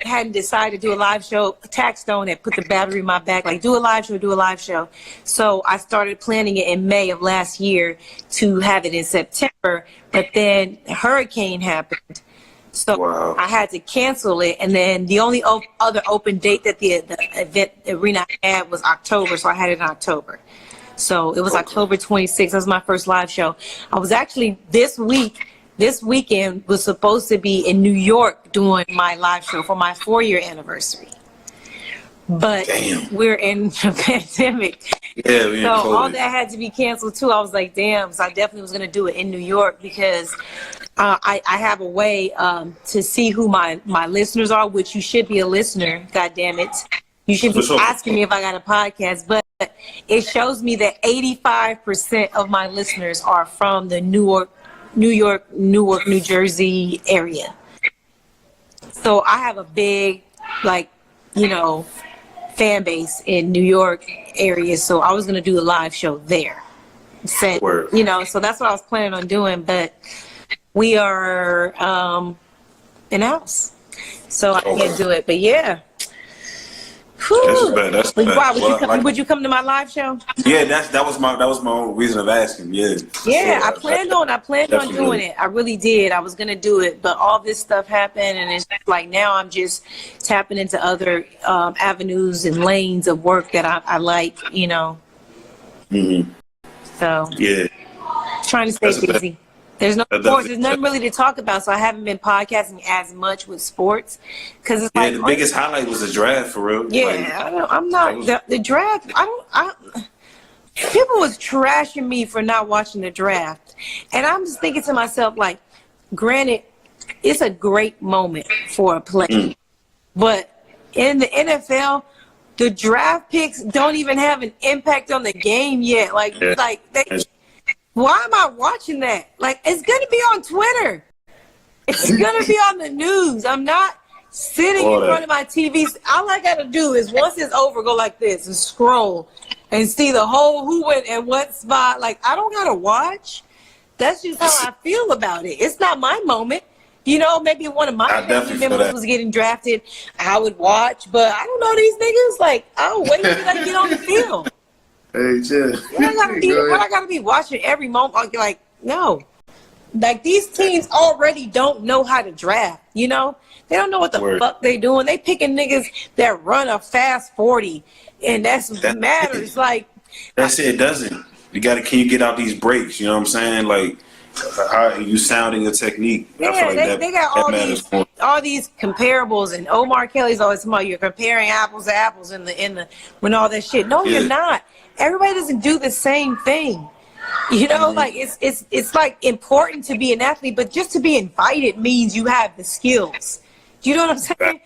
hadn't decided to do a live show. Taxstone had put the battery in my back, like do a live show. So I started planning it in May of last year to have it in September, but then a hurricane happened. So I had to cancel it. And then the only other open date that the event arena had was October. So I had it in October. So it was October 26th. That was my first live show. I was actually this weekend was supposed to be in New York doing my live show for my 4-year anniversary. But we're in a pandemic. Yeah, so all that had to be canceled too. I was like, damn. So I definitely was going to do it in New York because I have a way to see who my listeners are, which you should be a listener. God damn it. You should be asking me if I got a podcast. But it shows me that 85% of my listeners are from the Newark, New Jersey area. So I have a big, fan base in New York area. So I was going to do a live show there. So that's what I was planning on doing. But we are in-house. So I can't do it. But yeah. That's bad. Would you come to my live show? Yeah, that was my whole reason of asking. Yeah. Yeah, I planned on doing it. I really did. I was gonna do it, but all this stuff happened, and it's like now I'm just tapping into other avenues and lanes of work that I like. Mm-hmm. So yeah, trying to stay busy. There's nothing really to talk about, so I haven't been podcasting as much with sports because it's the biggest highlight was the draft for real. Yeah, I'm not the draft. People was trashing me for not watching the draft, and I'm just thinking to myself, like, granted, it's a great moment for a play, but in the NFL, the draft picks don't even have an impact on the game yet. Why am I watching that? Like, it's going to be on Twitter. It's going to be on the news. I'm not sitting in front of my TV. All I got to do is, once it's over, go like this and scroll and see the whole who went and what spot. Like, I don't got to watch. That's just how I feel about it. It's not my moment. Maybe one of my family members was getting drafted, I would watch. But I don't know these niggas. Like, I'll wait until I get on the field. Hey, chill. I gotta be watching every moment. Like, no. Like, these teams already don't know how to draft, They don't know what the fuck they doing. They picking niggas that run a fast 40, and that matters. Like, that's it. It doesn't. Can you get out these breaks? You know what I'm saying? Like, how are you sounding a technique? Yeah, I feel like they got all these comparables, and Omar Kelly's always talking about you're comparing apples to apples in the when all that shit. No, you're not. Everybody doesn't do the same thing. Like it's like important to be an athlete, but just to be invited means you have the skills. Do you know what I'm saying?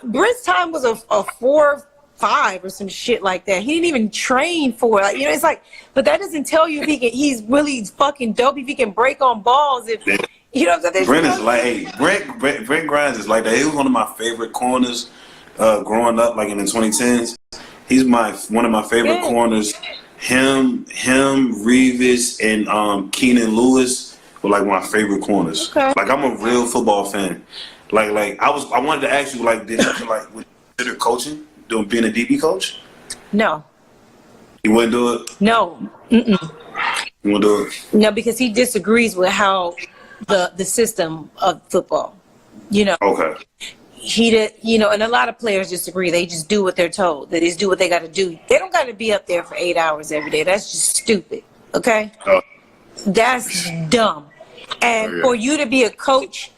Brent's time was a 4.5 or some shit like that. He didn't even train for it. It's like, but that doesn't tell you if he's really fucking dope, if he can break on balls, if Brent is like, Brent Grimes is like that. He was one of my favorite corners growing up, like in the 2010s. He's one of my favorite corners. Him, Revis, and Keenan Lewis were like my favorite corners. Okay. Like, I'm a real football fan. Like I wanted to ask you, like, would you consider coaching, being a DB coach? No. You wouldn't do it? No. Mm-mm. You wouldn't do it? No, because he disagrees with how the system of football. Okay. He did, and a lot of players disagree. They just do what they're told. They just do what they got to do. They don't got to be up there for 8 hours every day. That's just stupid. Okay? That's dumb. And for you to be a coach,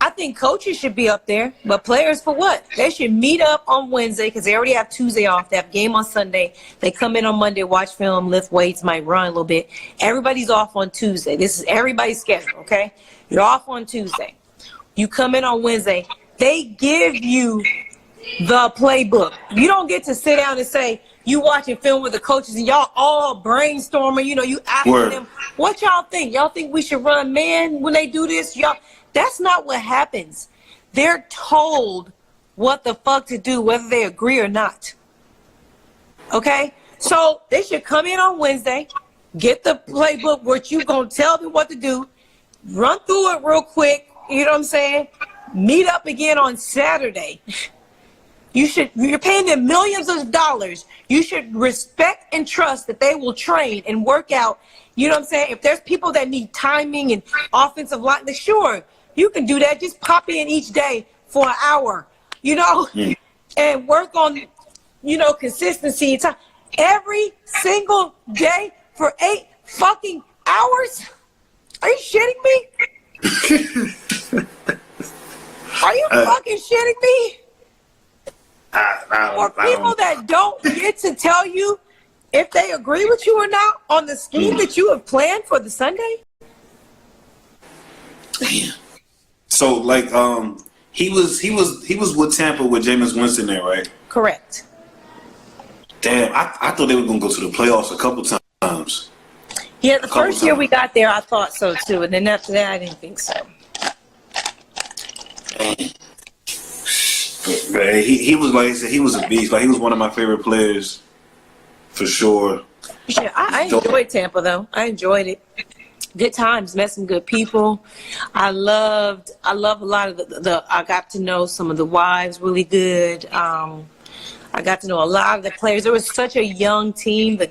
I think coaches should be up there. But players, for what? They should meet up on Wednesday because they already have Tuesday off. They have game on Sunday. They come in on Monday, watch film, lift weights, might run a little bit. Everybody's off on Tuesday. This is everybody's schedule, okay? You're off on Tuesday. You come in on Wednesday. They give you the playbook. You don't get to sit down and say, you watching film with the coaches and y'all all brainstorming, you asking them, what y'all think? Y'all think we should run man when they do this? That's not what happens. They're told what the fuck to do, whether they agree or not. Okay? So they should come in on Wednesday. get the playbook, what you gonna tell me what to do, run through it real quick, you know what I'm saying? Meet up again on Saturday. You're paying them millions of dollars. You should respect and trust that they will train and work out. You know what I'm saying? If there's people that need timing and offensive line, then sure, you can do that. Just pop in each day for an hour, and work on, consistency. Every single day for 8 fucking hours? Are you shitting me? Are you fucking shitting me? Or people that don't get to tell you if they agree with you or not on the scheme that you have planned for the Sunday? Damn. So he was with Tampa with Jameis Winston there, right? Correct. Damn, I thought they were gonna go to the playoffs a couple times. Yeah, the first year we got there, I thought so too, and then after that, I didn't think so. Man, he was, like I said, he was a beast. Like, he was one of my favorite players, for sure. Yeah, I enjoyed Tampa though. I enjoyed it. Good times, met some good people. I love a lot of the I got to know some of the wives really good. I got to know a lot of the players. There was such a young team. The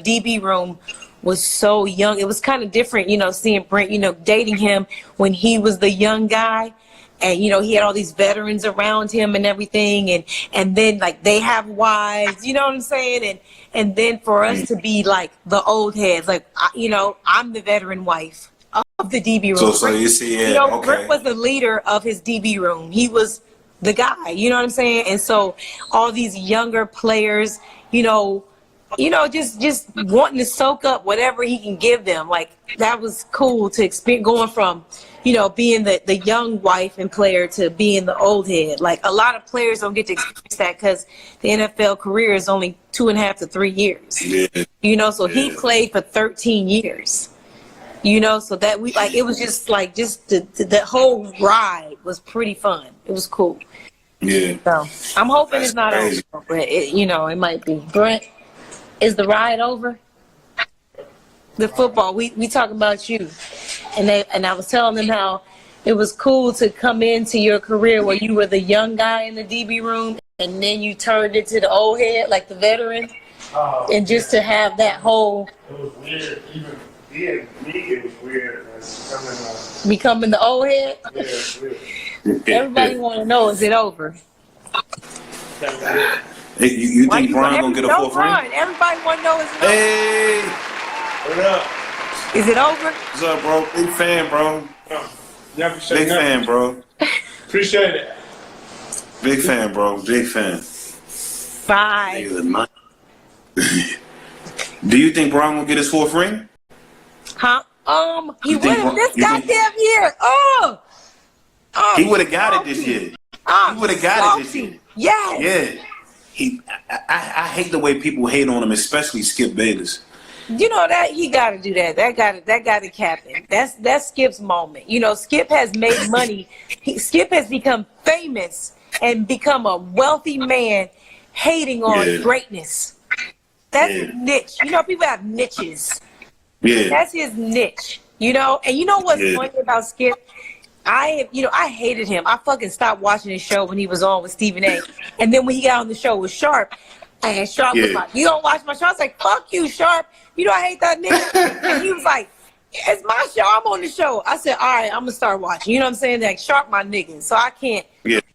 DB room was so young. It was kind of different, seeing Brent, dating him when he was the young guy. And, he had all these veterans around him and everything. And then, they have wives, you know what I'm saying? And then for us to be, the old heads, I'm the veteran wife of the DB room. So you see, okay. Brent was the leader of his DB room. He was the guy, you know what I'm saying? And so all these younger players, just wanting to soak up whatever he can give them. That was cool to experience, going from, being the young wife and player to being the old head. A lot of players don't get to experience that because the NFL career is only 2.5 to 3 years. Yeah. So he played for 13 years. So that it was just the whole ride was pretty fun. It was cool. Yeah. So I'm hoping it's not over, but it might be. Brent, is the ride over? The football, we talking about you, and I was telling them how it was cool to come into your career where you were the young guy in the DB room, and then you turned into the old head, like the veteran, and just to have that whole. It was weird. Even me, it was weird. Becoming the old head. Yeah, it's weird. Everybody want to know, is it over? Hey, you think Brian gonna get a 4th ring? Everybody want to know, is it over? Hey, What up? Is it over? What's up, bro? Big fan, bro. Big fan, bro. Appreciate it. Big fan, bro. Big fan. Bye. Do you think Brian will get his 4th ring? Huh? He would have this goddamn year. He would have got it this year. He would have got it this year. Yes. Yeah. I hate the way people hate on him, especially Skip Bayless. That he got to do that. That got to happen. That's Skip's moment. Skip has made money. Skip has become famous and become a wealthy man, hating on greatness. That's his niche. People have niches. Yeah. That's his niche. And you know what's funny about Skip? I hated him. I fucking stopped watching his show when he was on with Stephen A. And then when he got on the show with Sharp, and Sharp was like, "You don't watch my show?" I was like, "Fuck you, Sharp. I hate that nigga." And he was like, "It's my show. I'm on the show." I said, "All right, I'm gonna start watching." You know what I'm saying? Sharp my nigga, so I can't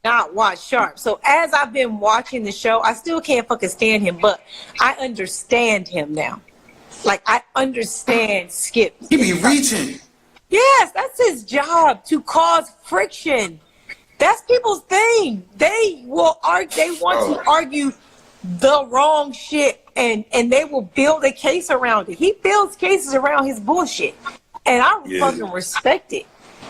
not watch Sharp. So as I've been watching the show, I still can't fucking stand him, but I understand him now. I understand Skip. He be reaching. Yes, that's his job, to cause friction. That's people's thing. They will argue. They want to argue the wrong shit, and they will build a case around it. He builds cases around his bullshit, and I fucking respect it.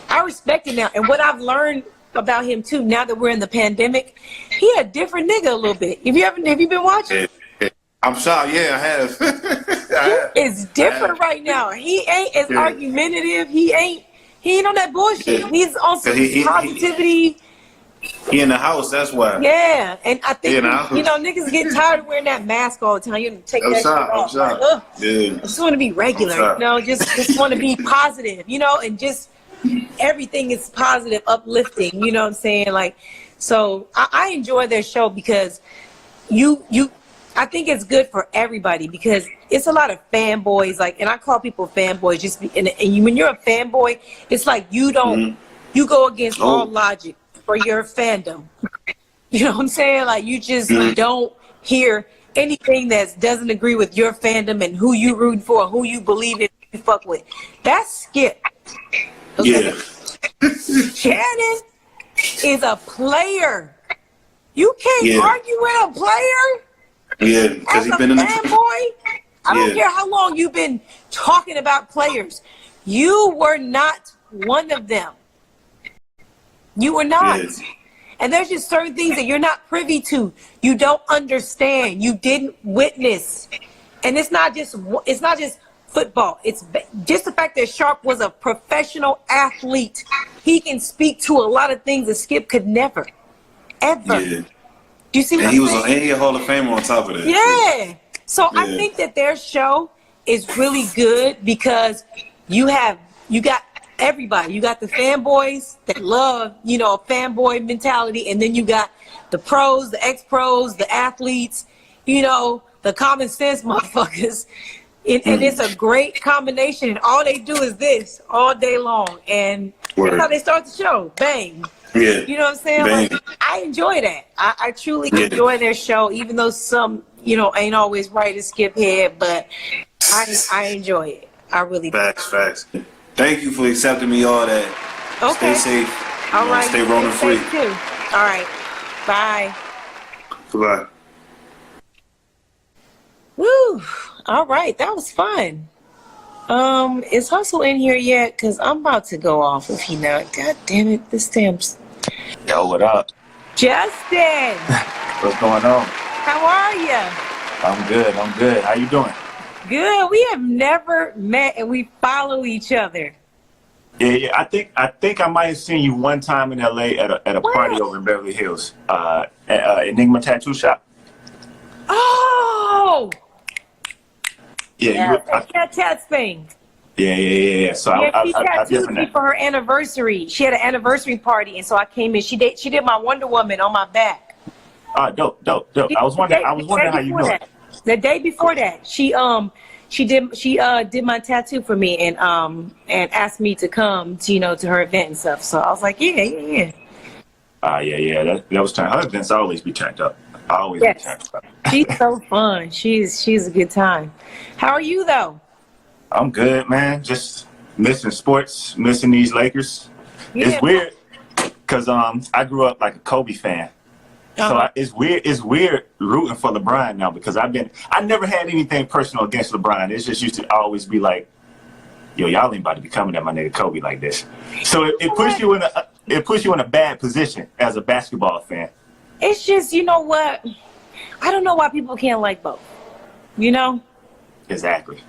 I respect it now. And what I've learned about him too, now that we're in the pandemic, he a different nigga a little bit. Have you been watching? I'm sorry. Yeah, I have. He is different right now. He ain't as argumentative. He ain't on that bullshit. He's on some positivity, He in the house, that's why. Yeah, and I think niggas get tired of wearing that mask all the time. You take that shit off. Like, I just want to be regular, just want to be positive, and just everything is positive, uplifting. You know what I'm saying? Like, so I enjoy their show because I think it's good for everybody because it's a lot of fanboys. Like, and I call people fanboys when you're a fanboy, it's like you go against all logic for your fandom. You know what I'm saying? Like, you just don't hear anything that doesn't agree with your fandom and who you root for, who you believe in, you fuck with. That's Skip. Okay? Yeah. Shannon is a player. You can't argue with a player. Yeah, because he's been in the fanboy. I don't care how long you've been talking about players. You were not one of them. You were not. Yes. And there's just certain things that you're not privy to. You don't understand. You didn't witness. And it's not just football. It's just the fact that Sharp was a professional athlete. He can speak to a lot of things that Skip could never, ever. Yeah. Do you see what I'm saying? And he a Hall of Famer on top of that. Yeah. So I think that their show is really good because you got everybody. You got the fanboys that love, a fanboy mentality, and then you got the pros, the ex-pros, the athletes, the common sense motherfuckers. And it's a great combination. And all they do is this all day long. And that's how they start the show. Bang. Yeah. You know what I'm saying? Like, I enjoy that. I truly enjoy their show, even though some, ain't always right as Skip Head, but I enjoy it. I really do. Facts. Thank you for accepting me all that. Okay. Stay safe. All right. Stay rolling free. Too. All right. Bye. Goodbye. Woo. All right. That was fun. Is Hustle in here yet? Because I'm about to go off if he not. God damn it. This stamps. Yo, what up? Justin. What's going on? How are you? I'm good. How you doing? Good. We have never met and we follow each other. Yeah. I think I might have seen you one time in LA at a party over in Beverly Hills. Enigma Tattoo Shop. Oh. Yeah. That tat thing. Yeah. So she tattooed me for her anniversary. She had an anniversary party, and so I came in. She did my Wonder Woman on my back. Dope. I was wondering how you doing. The day before that, she did my tattoo for me and asked me to come to her event and stuff. So I was like, yeah. Yeah. That was turned. Her events always be turned up. Be turned up. She's so fun. She's a good time. How are you though? I'm good, man. Just missing sports, missing these Lakers. Yeah. It's weird because I grew up like a Kobe fan. So it's weird rooting for LeBron now because I never had anything personal against LeBron. It's just used to always be like, yo, y'all ain't about to be coming at my nigga Kobe like this. So it puts you in a bad position as a basketball fan. It's just, you know what? I don't know why people can't like both. Exactly.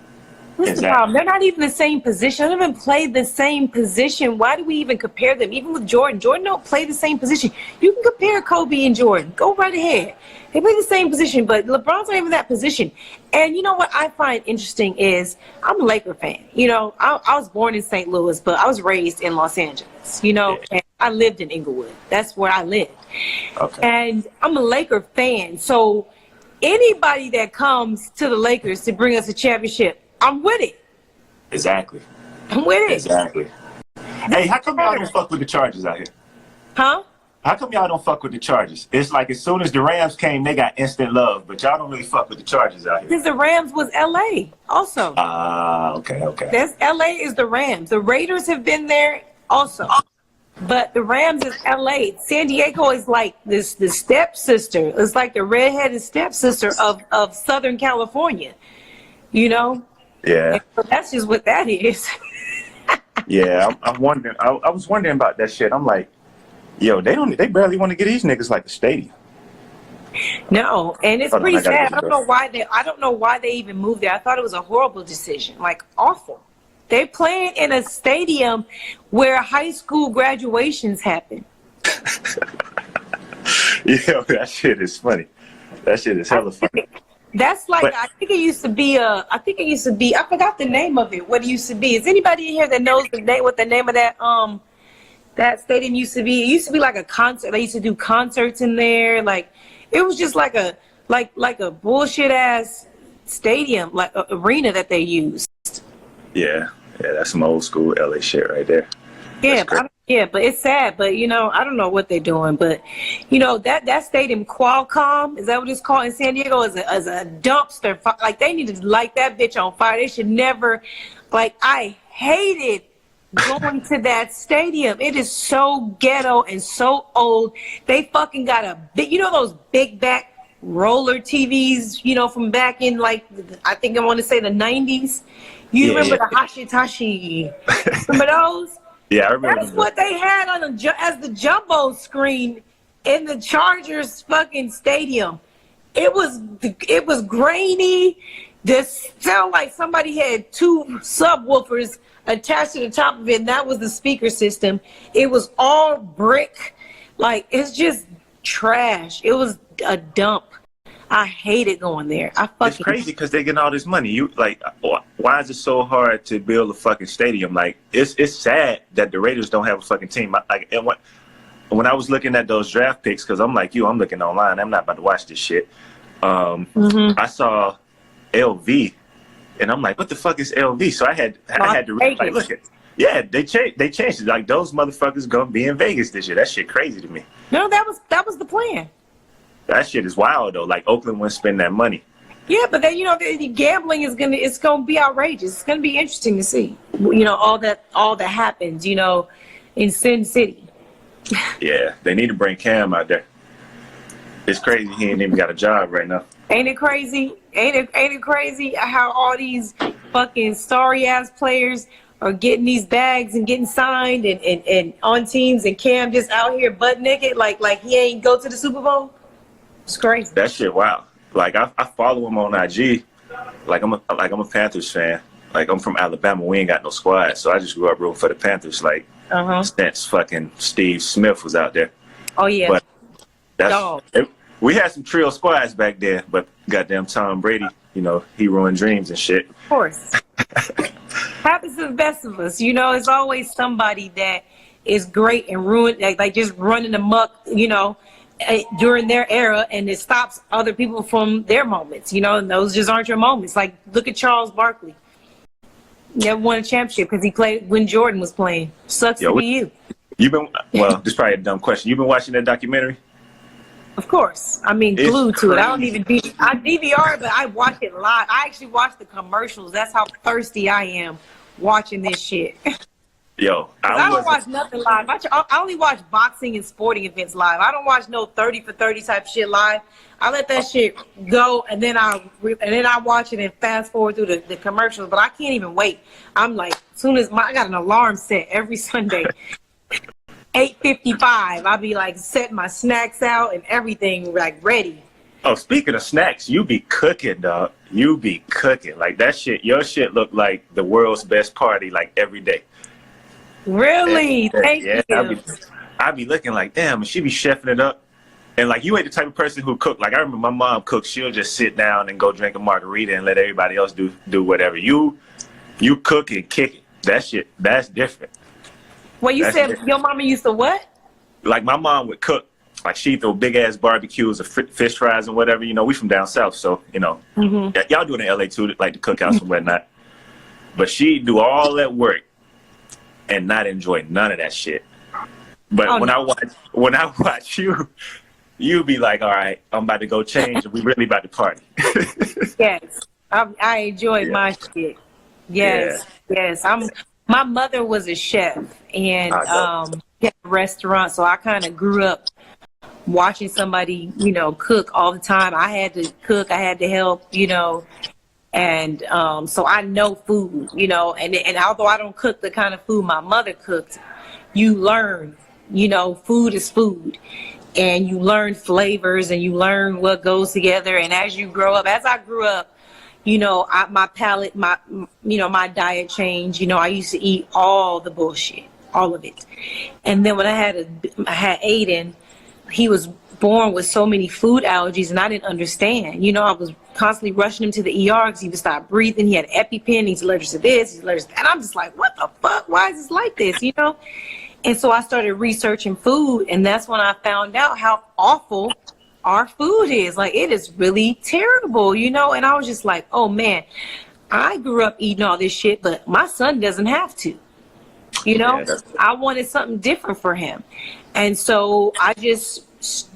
What's the problem? They're not even the same position. They don't even play the same position. Why do we even compare them? Even with Jordan. Jordan don't play the same position. You can compare Kobe and Jordan. Go right ahead. They play the same position, but LeBron's not even that position. And you know what I find interesting is I'm a Laker fan. I was born in St. Louis, but I was raised in Los Angeles, and I lived in Inglewood. That's where I lived. Okay. And I'm a Laker fan. So anybody that comes to the Lakers to bring us a championship, I'm with it. Exactly. I'm with it. Exactly. Hey, how come y'all don't fuck with the Chargers out here? Huh? How come y'all don't fuck with the Chargers? It's like as soon as the Rams came, they got instant love, but y'all don't really fuck with the Chargers out here. Because the Rams was LA also. Okay. That's LA is the Rams. The Raiders have been there also. But the Rams is LA. San Diego is like the stepsister. It's like the redheaded stepsister of Southern California. Yeah. So that's just what that is. Yeah, I'm wondering. I was wondering about that shit. I'm like, yo, they barely want to get these niggas like the stadium. No, and it's pretty sad. I don't know why they even moved there. I thought it was a horrible decision, like awful. They playing in a stadium where high school graduations happen. Yeah, that shit is funny. That shit is hella funny. That's like, I think it used to be I forgot the name of it, what it used to be. Is anybody in here that knows what the name of that stadium used to be? It used to be like a concert. They used to do concerts in there. Like, it was just like a bullshit ass stadium, like a arena that they used. Yeah, that's some old school LA shit right there. Yeah, but it's sad. But I don't know what they're doing. But that stadium, Qualcomm, is that what it's called in San Diego? Is a dumpster. Like, they need to light that bitch on fire. They should never. Like, I hated going to that stadium. It is so ghetto and so old. They fucking got a big, those big back roller TVs, from back in, like, I think I want to say the 90s. You remember the Hashitashi? Remember those? Yeah, I remember. That's what they had as the jumbo screen in the Chargers fucking stadium. It was grainy. This sounded like somebody had two subwoofers attached to the top of it, and that was the speaker system. It was all brick. Like, it's just trash. It was a dump. I hated going there. It's crazy because they getting all this money. You like, why is it so hard to build a fucking stadium? Like, it's sad that the Raiders don't have a fucking team. Like, and when I was looking at those draft picks, because I'm like you, I'm looking online. I'm not about to watch this shit. I saw LV, and I'm like, what the fuck is LV? So I had to like, look at. Yeah, they changed it. Like, those motherfuckers gonna be in Vegas this year. That shit crazy to me. No, that was the plan. That shit is wild though. Like, Oakland wouldn't spend that money. Yeah, but then the gambling it's gonna be outrageous. It's gonna be interesting to see. All that happens. In Sin City. Yeah, they need to bring Cam out there. It's crazy he ain't even got a job right now. Ain't it crazy? Ain't it crazy how all these fucking sorry ass players are getting these bags and getting signed and on teams, and Cam just out here butt naked like he ain't go to the Super Bowl? It's crazy. That shit wild. Like, I follow him on IG. Like, I'm a Panthers fan. Like, I'm from Alabama. We ain't got no squad, so I just grew up rooting for the Panthers. Like, since fucking Steve Smith was out there. Oh yeah. But we had some trio squads back then, but goddamn Tom Brady, he ruined dreams and shit. Of course. Happens to the best of us. It's always somebody that is great and ruined, like just running amok, during their era, and it stops other people from their moments, and those just aren't your moments. Like, look at Charles Barkley. Never won a championship because he played when Jordan was playing. Sucks to be you. Well, this is probably a dumb question. You've been watching that documentary? Of course. I mean, glued to it. I don't even I DVR, but I watch it live. I actually watch the commercials. That's how thirsty I am watching this shit. Yo, I don't watch nothing live. I only watch boxing and sporting events live. I don't watch no 30 for 30 type shit live. I let that shit go, and then I watch it and fast forward through the commercials. But I can't even wait. I'm like, as soon as I got an alarm set every Sunday, 8:55. I'll be like setting my snacks out and everything like ready. Oh, speaking of snacks, you be cooking, dog. You be cooking like that shit. Your shit look like the world's best party like every day. Really? Thank you. I be looking like, damn, and she be chefing it up. And like, you ain't the type of person who cook. Like, I remember my mom cooks. She'll just sit down and go drink a margarita and let everybody else do whatever. You cook and kick it. That shit, that's different. Well, you said your mama used to what? Like, my mom would cook. Like, she'd throw big ass barbecues of fish fries and whatever. We from down south, so y'all do it in LA too, like the cookouts and whatnot. But she'd do all that work and not enjoy none of that shit. But when I watch you be like, all right, I'm about to go change and we really about to party. Yes. I enjoy my shit. Yes. Yeah. Yes. My mother was a chef and had a restaurant, so I kind of grew up watching somebody, cook all the time. I had to cook, I had to help, and so I know food, and although I don't cook the kind of food my mother cooked, you learn, food is food, and you learn flavors and you learn what goes together. And as you grow up, as I grew up, my palate, my diet changed. I used to eat all the bullshit, all of it. And then when I had Aiden, he was born with so many food allergies, and I didn't understand. You know, I was constantly rushing him to the ER because he would stop breathing. He had EpiPen. He's allergic to this. He's allergic to that. And I'm just like, what the fuck? Why is this like this? You know? And so I started researching food, and that's when I found out how awful our food is. Like, it is really terrible, you know? And I was just like, oh man, I grew up eating all this shit, but my son doesn't have to. You know, I wanted something different for him. And so I just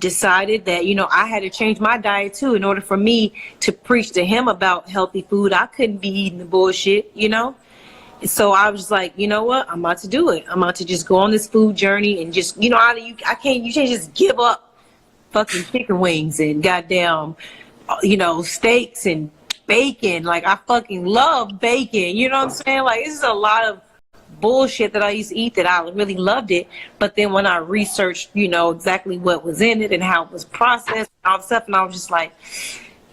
decided that, you know, I had to change my diet too in order for me to preach to him about healthy food. I couldn't be eating the bullshit, you know? So I was like, you know what? I'm about to do it. I'm about to just go on this food journey and just, you know, you can't just give up fucking chicken wings and goddamn, you know, steaks and bacon. Like, I fucking love bacon. You know what I'm saying? Like, this is a lot of bullshit that I used to eat that I really loved it. But then when I researched, you know, exactly what was in it and how it was processed and all the stuff, and I was just like,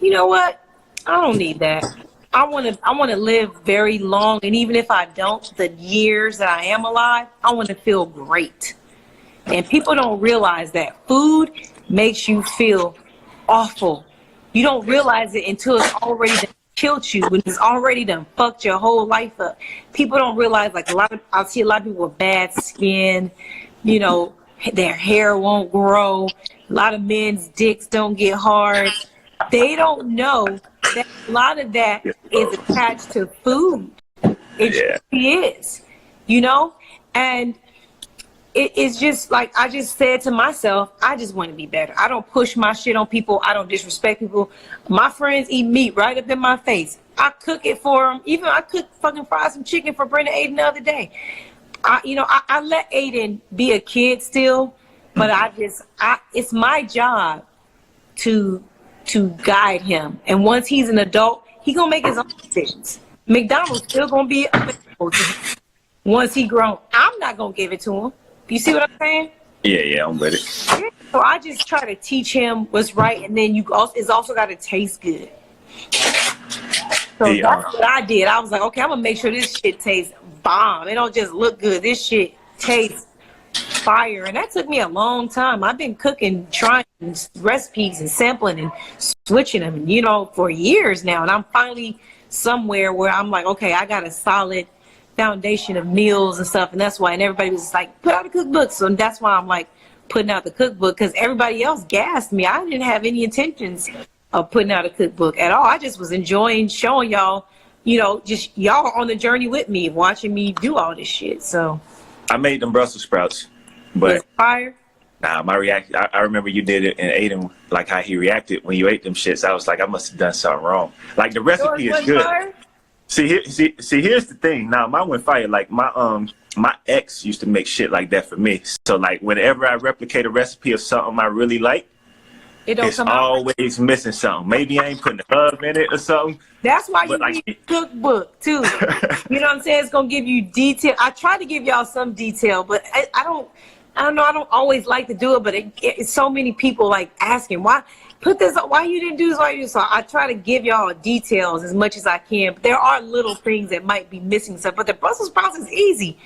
you know what? I don't need that. I want to live very long, and even if I don't, the years that I am alive, I want to feel great. And people don't realize that food makes you feel awful. You don't realize it until it's already done killed you, when it's already done fucked your whole life up. People don't realize, like, I see a lot of people with bad skin, you know, their hair won't grow. A lot of men's dicks don't get hard. They don't know that a lot of that is attached to food. It really is, you know? And it's just like, I just said to myself, I just want to be better. I don't push my shit on people. I don't disrespect people. My friends eat meat right up in my face. I cook it for them. Even I cooked fucking fried some chicken for Brenda Aiden the other day. I let Aiden be a kid still, but it's my job to guide him. And once he's an adult, he gonna make his own decisions. McDonald's still gonna be available to him. Once he grown, I'm not gonna give it to him. You see what I'm saying? Yeah, I'm with it. So I just try to teach him what's right, and then it's also got to taste good. So that's what I did. I was like, okay, I'm gonna make sure this shit tastes bomb. It don't just look good. This shit tastes fire. And that took me a long time. I've been cooking, trying recipes and sampling and switching them, you know, for years now. And I'm finally somewhere where I'm like, okay, I got a solid foundation of meals and stuff. And that's why, and everybody was like, put out a cookbook. So that's why I'm like putting out the cookbook, because everybody else gassed me. I didn't have any intentions of putting out a cookbook at all. I just was enjoying showing y'all, you know, just y'all on the journey with me, watching me do all this shit. So I made them Brussels sprouts, but fire. Nah, my reaction, I remember you did it and ate him, like how he reacted when you ate them shits. I was like, I must have done something wrong. Like, the recipe is good. Fire? See, here's the thing. Now, mine went fire. Like, my ex used to make shit like that for me. So, like, whenever I replicate a recipe of something I really like, it's always missing something. Maybe I ain't putting the herb in it or something. That's why you need a cookbook, too. You know what I'm saying? It's going to give you detail. I try to give y'all some detail, but I don't know. I don't always like to do it, but it's so many people, like, asking, why you didn't do this, why you did. So I try to give y'all details as much as I can. But there are little things that might be missing stuff. But the Brussels sprouts is easy.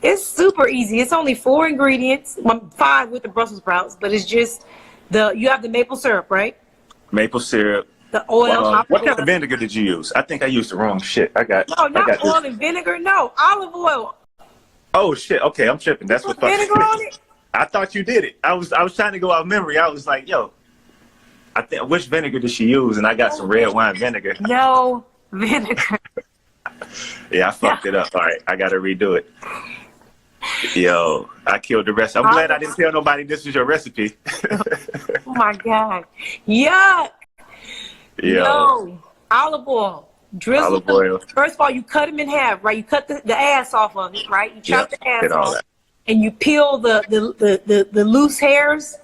It's super easy. It's only 4 ingredients, 5 with the Brussels sprouts, but it's just you have the maple syrup, right? Maple syrup. The oil. What kind of vinegar did you use? I think I used the wrong shit. Not oil and vinegar. No, olive oil. Oh shit. Okay, I'm tripping. That's what vinegar on it. I thought you did it. I was trying to go out of memory. I was like, yo, I think, which vinegar did she use? And I got some red wine vinegar. No vinegar. Yeah, I fucked it up. All right, I gotta redo it. Yo, I killed the rest. I'm glad I didn't tell nobody this was your recipe. Oh my God. Yuck. Yo, olive oil. Drizzle olive oil. First of all, you cut them in half, right? You cut the ass off of it, right? You chop the ass off, and you peel the loose hairs.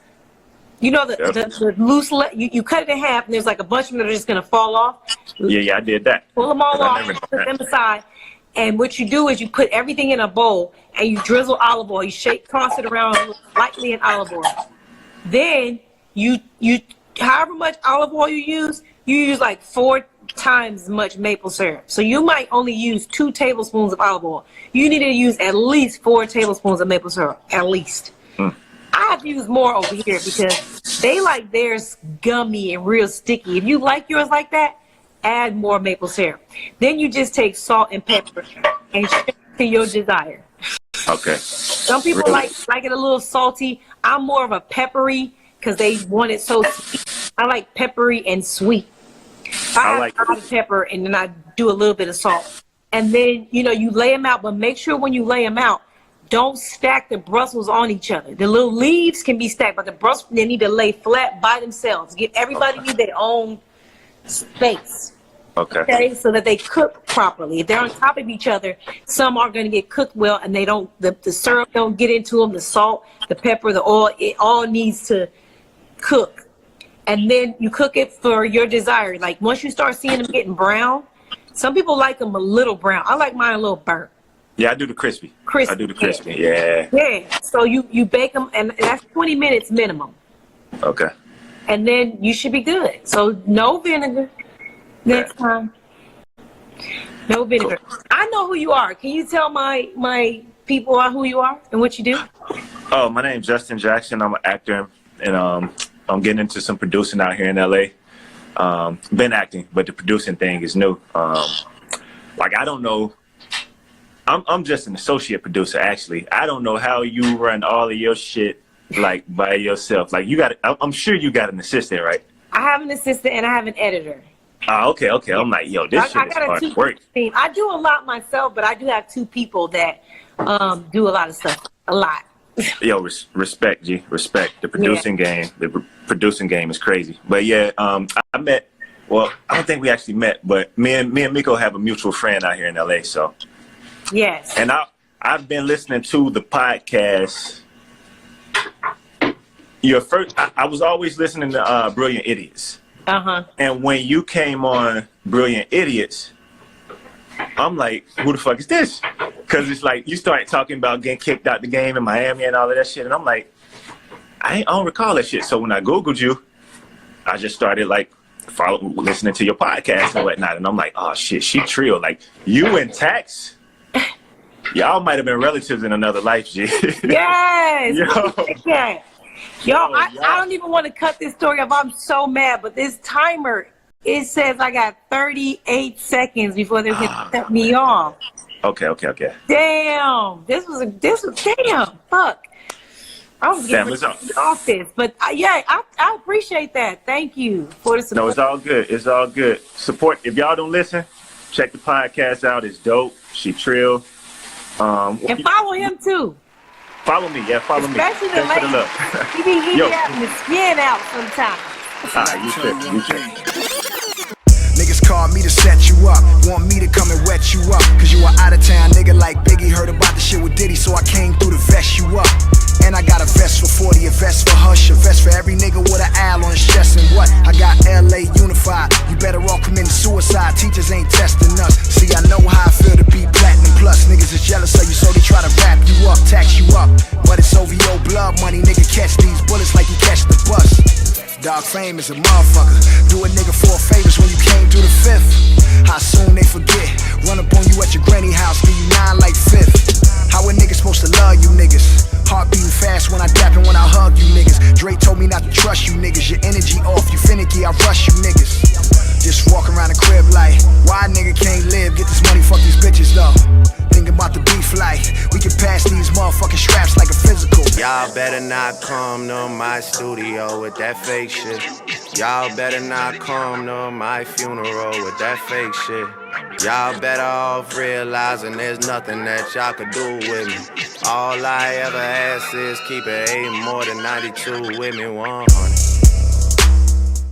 You know, the loose, you cut it in half, and there's like a bunch of them that are just going to fall off. Yeah, I did that. Pull them all off, put them aside. And what you do is you put everything in a bowl, and you drizzle olive oil. You toss it around lightly in olive oil. Then you however much olive oil you use like 4 times as much maple syrup. So you might only use 2 tablespoons of olive oil. You need to use at least 4 tablespoons of maple syrup, at least. I have to use more over here because they like theirs gummy and real sticky. If you like yours like that, add more maple syrup. Then you just take salt and pepper and shake to your desire. Okay. Some people like it a little salty. I'm more of a peppery because they want it so sweet. I like peppery and sweet. I like a lot of pepper, and then I do a little bit of salt. And then, you lay them out, but make sure when you lay them out, don't stack the Brussels on each other. The little leaves can be stacked, but the Brussels, they need to lay flat by themselves. Everybody need their own space. Okay, so that they cook properly. If they're on top of each other, some are going to get cooked well, and they don't. The syrup don't get into them. The salt, the pepper, the oil, it all needs to cook. And then you cook it for your desire. Like once you start seeing them getting brown, some people like them a little brown. I like mine a little burnt. Yeah, I do the crispy. I do the crispy. Yeah. So you bake them, and that's 20 minutes minimum. Okay. And then you should be good. So no vinegar. Next time. No vinegar. Cool. I know who you are. Can you tell my people who you are and what you do? Oh, my name's Justin Jackson. I'm an actor, and I'm getting into some producing out here in LA. Been acting, but the producing thing is new. I don't know. I'm just an associate producer, actually. I don't know how you run all of your shit by yourself. I'm sure you got an assistant, right? I have an assistant and I have an editor. Okay. I'm like, yo, this shit is hard work. I do a lot myself, but I do have two people that do a lot of stuff. A lot. Yo, respect, G. Respect. The producing game. The producing game is crazy. But yeah, I met. Well, I don't think we actually met, but me and Miko have a mutual friend out here in LA. So. Yes. And I've been listening to the podcast. I was always listening to Brilliant Idiots. And when you came on Brilliant Idiots, I'm like, who the fuck is this? Because it's like you started talking about getting kicked out the game in Miami and all of that shit, and I'm like, I don't recall that shit. So when I Googled you, I just started listening to your podcast and whatnot, and I'm like, oh shit, she trill. Like you and Tax, y'all might have been relatives in another life, G. Yes. Yo, I don't even want to cut this story off. I'm so mad, but this timer, it says I got 38 seconds before they can cut me off. Okay. Damn. This was damn. Fuck. I was getting off this, but I appreciate that. Thank you for the support. No, it's all good. It's all good. Support. If y'all don't listen, check the podcast out. It's dope. She trill. And follow him too. Follow me, follow me. Especially the ladies. He be having the skin out sometimes. You tripping. Niggas call me to set you up, want me to come and wet you up. Cause you a out of town nigga like Biggie, heard about the shit with Diddy, so I came through to vest you up. And I got a vest for 40, a vest for Hush, a vest for every nigga with an owl on his chest. And what? I got LA unified, you better all committing suicide, teachers ain't testing us. See, I know how I feel to be platinum plus. Niggas is jealous of you, so they try to wrap you up, tax you up. But it's OVO blood money, nigga, catch these bullets like you catch the bus. Dog fame is a motherfucker. Do a nigga 4 favors when you came through the 5th. How soon they forget? Run up on you at your granny house, give you 9 like 5th. How a nigga supposed to love you niggas? Heart beating fast when I dap and when I hug you niggas. Dre told me not to trust you niggas. Your energy off, you finicky, I rush you niggas. Just walk around the crib like, why a nigga can't live? Get this money, fuck these bitches though. Thinking about the beef like, we can pass these motherfucking straps like a physical. Y'all better not come to my studio with that fake shit. Y'all better not come to my funeral with that fake shit. Y'all better off realizing there's nothing that y'all could do with me. All I ever ask is keep it 8 more than 92 with me 100.